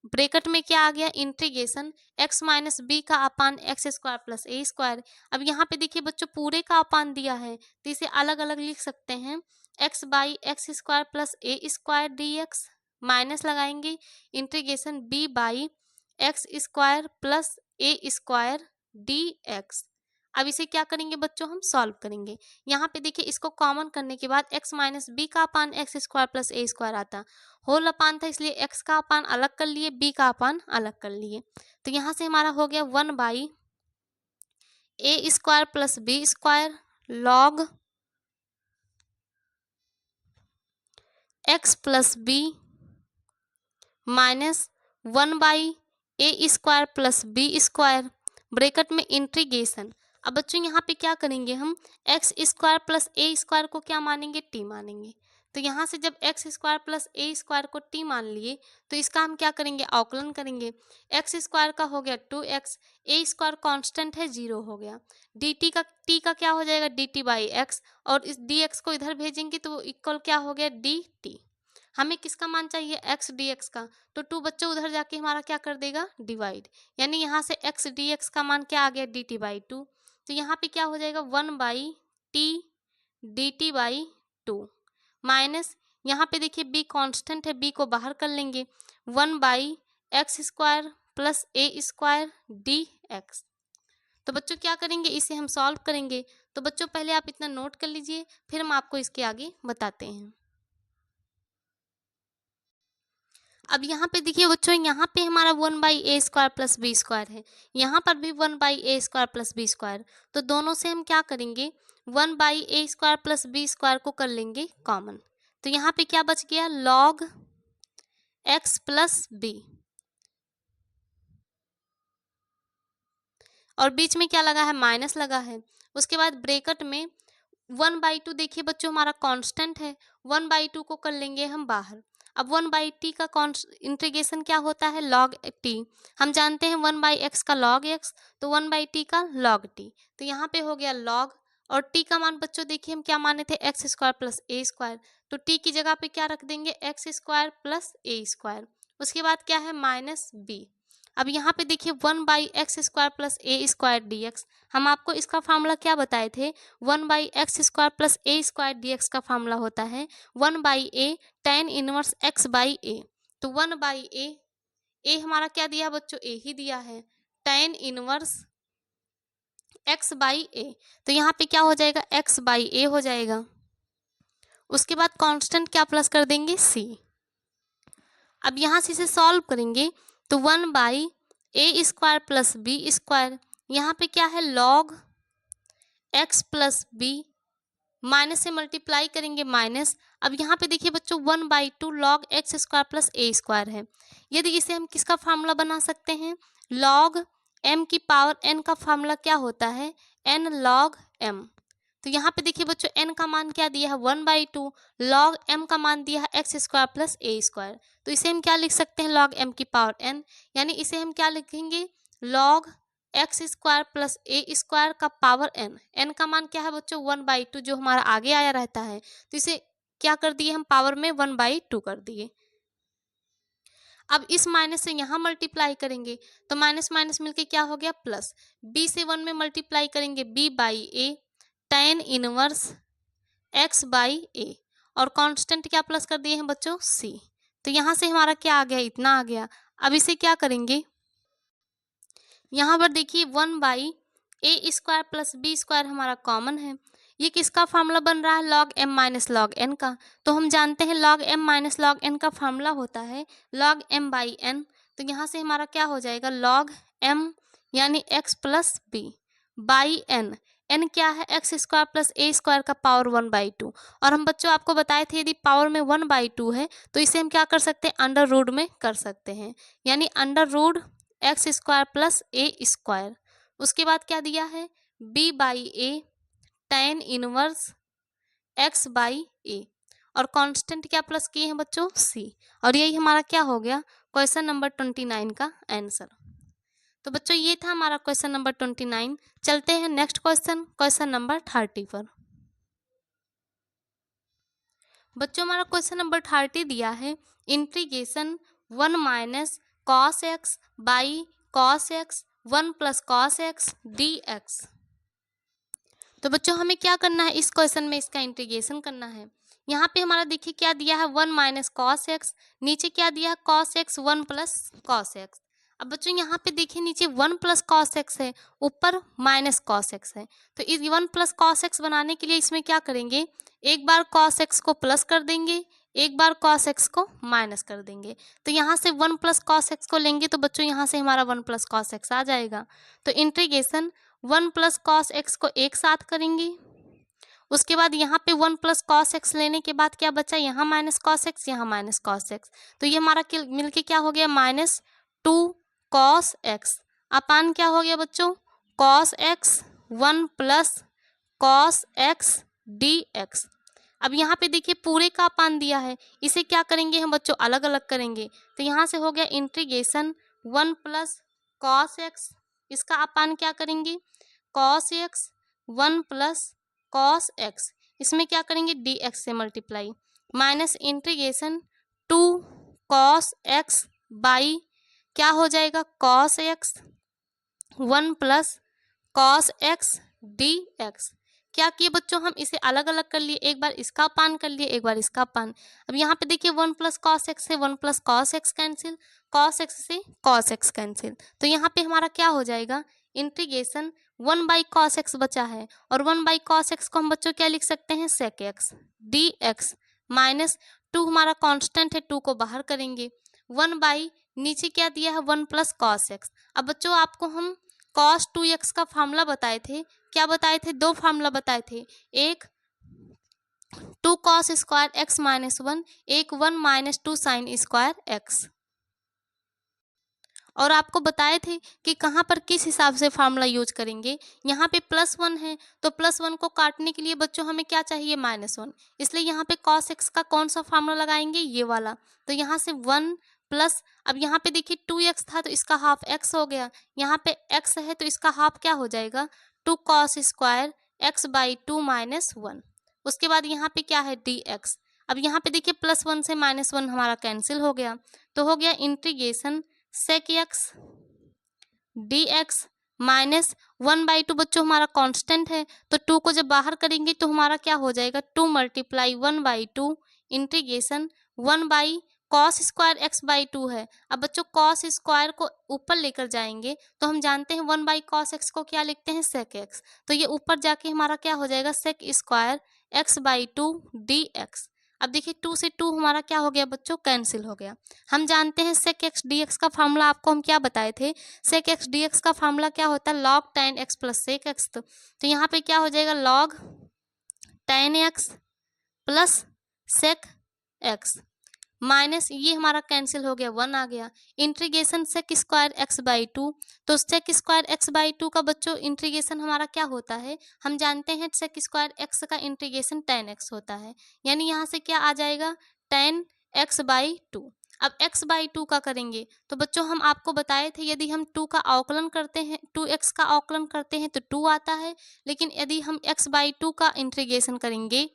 bracket में क्या आ गया, इंटीग्रेशन x माइनस बी का अपान x² प्लस a²। अब यहाँ पे देखिए बच्चों पूरे का अपान दिया है तो इसे अलग अलग लिख सकते हैं, x/x² plus a² dx, minus लगाएंगे integration b/x² plus a² dx। अब इसे क्या करेंगे बच्चों, हम सॉल्व करेंगे। यहाँ पे देखिए इसको कॉमन करने के बाद x माइनस बी का अपान x² प्लस a² आता, होल अपान था इसलिए x का अपान अलग कर लिए, b का अपान अलग कर लिए। तो यहाँ से हमारा हो गया 1/a² plus B square log x plus B minus 1/a² plus b², bracket में इंटीग्रेशन। अब बच्चों यहाँ पे क्या करेंगे हम, x² प्लस a² को क्या मानेंगे, t मानेंगे। तो यहाँ से जब x² प्लस a² को t मान लिए तो इसका हम क्या करेंगे, अवकलन करेंगे। x² का हो गया 2x, a² कांस्टेंट है 0 हो गया, t का क्या हो जाएगा dt/x, और इस dx को इधर भेजेंगे तो इक्वल क्या हो गया dt। हमें किसका मान चाहिए, x dx का, तो 2 बच्चों उधर जाके हमारा क्या कर देगा डिवाइड, यानी यहाँ से x dx का मान क्या आ गया dt/2। तो यहाँ पे क्या हो जाएगा 1/t dt/2 माइनस, यहाँ पे देखिए b कांस्टेंट है, b को बाहर कर लेंगे, 1/x² प्लस a² dx। तो बच्चों क्या करेंगे, इसे हम सॉल्व करेंगे। तो बच्चों पहले आप इतना नोट कर लीजिए, फिर हम आपको इसके आगे बताते हैं। अब यहाँ पे देखिए बच्चों, यहाँ पे हमारा 1/a² प्लस b² है, यहाँ पर भी 1/a² प्लस b², तो दोनों से हम क्या करेंगे 1/a² प्लस b² को कर लेंगे कॉमन। तो यहाँ पे क्या बच गया log x प्लस b, और बीच में क्या लगा है माइनस लगा है। उसके बाद ब्रैकेट में 1/2 देखिए बच्चों हमारा कांस्टेंट है, 1/2 को कर लेंगे हम बाहर। अब 1/t का इंटीग्रेशन क्या होता है log t, हम जानते हैं 1/x का log x, तो 1/t का log t, तो यहाँ पे हो गया log, और t का मान बच्चों देखिए हम क्या माने थे x² प्लस a², तो t की जगह पे क्या रख देंगे x² प्लस a², उसके बाद क्या है माइनस b। अब यहाँ पे देखिए 1/x² प्लस a² dx, हम आपको इसका फार्मूला क्या बताए थे, 1/x² प्लस a² dx का फार्मूला होता है 1/a tan इनवर्स x/a। तो 1/a, a हमारा क्या दिया है बच्चों, a ही दिया है, tan इनवर्स x/a, तो यहाँ पे क्या हो जाएगा x/a हो जाएगा। उसके बाद कांस्टेंट क्या प्लस कर देंगे c। अब यहाँ से इसे सॉल्व करेंगे तो 1/a² प्लस b², यहाँ पे क्या है log x plus b, minus से मल्टीप्लाई करेंगे माइनस। अब यहाँ पे देखिए बच्चों 1/2 log x² प्लस a² है, यदि इसे हम किसका फार्मूला बना सकते हैं, log m की पावर n का फार्मूला क्या होता है n log m। तो यहाँ पे देखिए बच्चों n का मान क्या दिया है 1/2, log m का मान दिया है x² प्लस a², तो इसे हम क्या लिख सकते हैं log m की पावर n, यानी इसे हम क्या लिखेंगे log x² प्लस a² का पावर n। n का मान क्या है बच्चों 1/2, जो हमारा आगे आया रहता है, तो इसे क्या कर दिए हम पावर में 1/2 कर दिए। अब इस माइनस से यहाँ मल्टीप्लाई करेंगे तो माइनस माइनस मिलके क्या हो गया प्लस, b से 1 में मल्टीप्लाई करेंगे b/a tan इनवर्स x/a, और कांस्टेंट क्या प्लस कर दिए हैं बच्चों c। तो यहाँ से हमारा क्या आ गया, इतना आ गया। अब इसे क्या करेंगे, यहाँ पर देखिए 1/a² प्लस b² हमारा कॉमन है, ये किसका फार्मूला बन रहा है log m minus log n का, तो हम जानते हैं log m minus log n का फार्मूला होता है log m/n। तो यहाँ से हमारा क्या हो जाएगा log m यानी x plus b by n, n क्या है x² प्लस a² का पावर 1/2, और हम बच्चों आपको बताए थे यदि पावर में 1/2 है तो इसे हम क्या कर सकते हैं अंडर रूट में कर सकते हैं, यानी under root x² plus a²। उसके बाद क्या दिया है b/a tan इनवर्स x/a, और कांस्टेंट क्या प्लस किए हैं बच्चों c, और यही हमारा क्या हो गया क्वेश्चन नंबर 29 का आंसर। तो बच्चों ये था हमारा क्वेश्चन नंबर 29। चलते हैं नेक्स्ट क्वेश्चन, क्वेश्चन नंबर 30 पर। बच्चों हमारा क्वेश्चन नंबर 30 दिया है integration 1 minus cos x by cos x 1 plus cos x dx। तो बच्चों हमें क्या करना है, इस क्वेश्चन में इसका इंटीग्रेशन करना है। यहाँ पे हमारा देखिए क्या दिया है 1 माइनस cos x, नीचे क्या दिया है cos x 1 plus cos x। अब बच्चों यहाँ पे देखिए नीचे 1 प्लस cos x है, ऊपर माइनस cos x है, तो इस 1 प्लस cos x बनाने के लिए इसमें क्या करेंगे, एक बार cos x को प्लस कर देंगे, एक बार cos x को माइनस कर देंगे। तो यहाँ से 1 प्लस cos x को लेंगे तो बच्चों यहाँ से हमारा 1 प्लस cos x आ जाएगा। तो इंटीग्रेशन 1 प्लस cos x को एक साथ करेंगे, उसके बाद यहाँ पे 1 प्लस cos x लेने के बाद क्या बचा, यहाँ माइनस cos x, यहाँ माइनस cos x, तो ये हमारा मिलके क्या हो गया माइनस 2 cos x अपान क्या हो गया बच्चों, cos x 1 plus cos x dx। अब यहाँ पे देखिए पूरे का अपान दिया है, इसे क्या करेंगे हम बच्चों, अलग अलग करेंगे। तो यहाँ से हो गया इंटीग्रेशन 1 प्लस cos x, इसका अपान क्या करेंगे cos x 1 plus cos x, इसमें क्या करेंगे dx से multiply, minus integration 2 cos x by क्या हो जाएगा cos x 1 plus cos x dx। क्या किए बच्चों, हम इसे अलग अलग कर लिए, एक बार इसका अपान कर लिए, एक बार इसका अपान। अब यहाँ पे देखिए 1 प्लस cos x से 1 plus cos x cancel, cos x से cos x कैंसिल, तो यहाँ पे हमारा क्या हो जाएगा इंटीग्रेशन 1 बाई cos x बचा है, और 1 बाई cos x को हम बच्चों क्या लिख सकते हैं sec x dx, माइनस 2 हमारा कांस्टेंट है, 2 को बाहर करेंगे, 1 बाई नीचे क्या दिया है 1 प्लस cos x। अब बच्चों आपको हम cos 2x का फार्मूला बताए थे, क्या बताए थे, दो फार्मूला बताए थे, एक 2 cos स्क्वायर x माइनस 1, एक 1 माइनस 2 साइन स्क्वायर x। और आपको बताए थे कि कहाँ पर किस हिसाब से फार्मूला यूज करेंगे। यहाँ पे +1 है तो +1 को काटने के लिए बच्चों हमें क्या चाहिए -1, इसलिए यहाँ पे cos x का कौन सा फार्मूला लगाएंगे, ये वाला। तो यहाँ से 1 प्लस, अब यहाँ पे देखिए 2x था तो इसका हाफ x हो गया, यहाँ पे x है तो इसका हाफ क्या हो जाएगा 2 cos square x by 2 minus 1। उसके बाद यहाँ पे क्या है dx। अब यहाँ पे देखिए +1 से -1 हमारा कैंसिल हो गया, तो हो गया integration sec x dx minus 1/2 बच्चों हमारा कांस्टेंट है, तो 2 को जब बाहर करेंगे तो हमारा क्या हो जाएगा 2 multiply 1/2 integration 1 by cos square x by 2 है। अब बच्चों cos स्क्वायर को ऊपर लेकर जाएंगे तो हम जानते हैं 1 बाई cos x को क्या लिखते हैं sec x, तो ये ऊपर जाके हमारा क्या हो जाएगा sec square x by 2 dx। अब देखिए 2 से 2 हमारा क्या हो गया बच्चों कैंसिल हो गया। हम जानते हैं sec x dx का फार्मूला आपको हम क्या बताए थे, sec x dx का फार्मूला क्या होता है log tan x plus sec x। तो यहाँ पे क्या हो जाएगा log tan x plus sec x, minus ये हमारा कैंसिल हो गया 1 आ गया, integration sec square x by 2। तो sec स्क्वायर x बाई 2 का बच्चों इंटीग्रेशन हमारा क्या होता है, हम जानते हैं sec स्क्वायर x का इंटीग्रेशन tan x होता है, यानी यहाँ से क्या आ जाएगा tan x बाई 2। अब x बाई 2 का करेंगे तो बच्चों हम आपको बताए थे यदि हम 2 का अवकलन करते हैं, 2x का अवकलन करते हैं तो 2 आता है, लेकिन यदि हम x बाई 2 का इंटीग्रेशन करेंगे,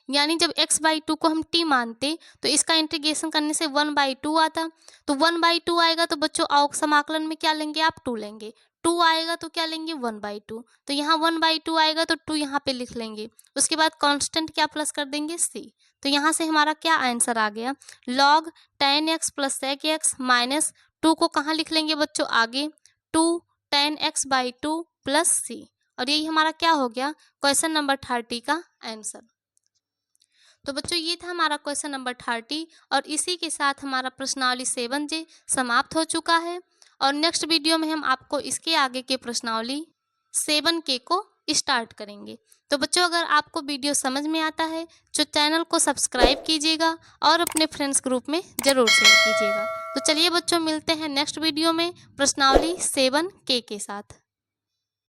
यानी जब x बाई 2 को हम t मानते तो इसका इंटीग्रेशन करने से 1/2 आता, तो 1/2 आएगा तो बच्चों समाकलन में क्या लेंगे आप 2 लेंगे, 2 आएगा तो क्या लेंगे 1/2, तो यहाँ 1/2 आएगा तो 2 यहाँ पे लिख लेंगे, उसके बाद कांस्टेंट क्या प्लस कर देंगे c। तो यहाँ से हमारा क्या आंसर आ गया log tan x plus sec x minus 2 को कहाँ लिख लेंगे बच्चों आगे 2 tan x by 2 plus c, और यही हमारा क्या हो गया क्वेश्चन नंबर 30 का आंसर। तो बच्चों ये था हमारा क्वेश्चन नंबर 30, और इसी के साथ हमारा प्रश्नावली 7J समाप्त हो चुका है, और नेक्स्ट वीडियो में हम आपको इसके आगे के प्रश्नावली 7K को स्टार्ट करेंगे। तो बच्चों अगर आपको वीडियो समझ में आता है तो चैनल को सब्सक्राइब कीजिएगा और अपने फ्रेंड्स ग्रुप में ज़रूर शेयर कीजिएगा। तो चलिए बच्चों मिलते हैं नेक्स्ट वीडियो में प्रश्नावली 7K के साथ।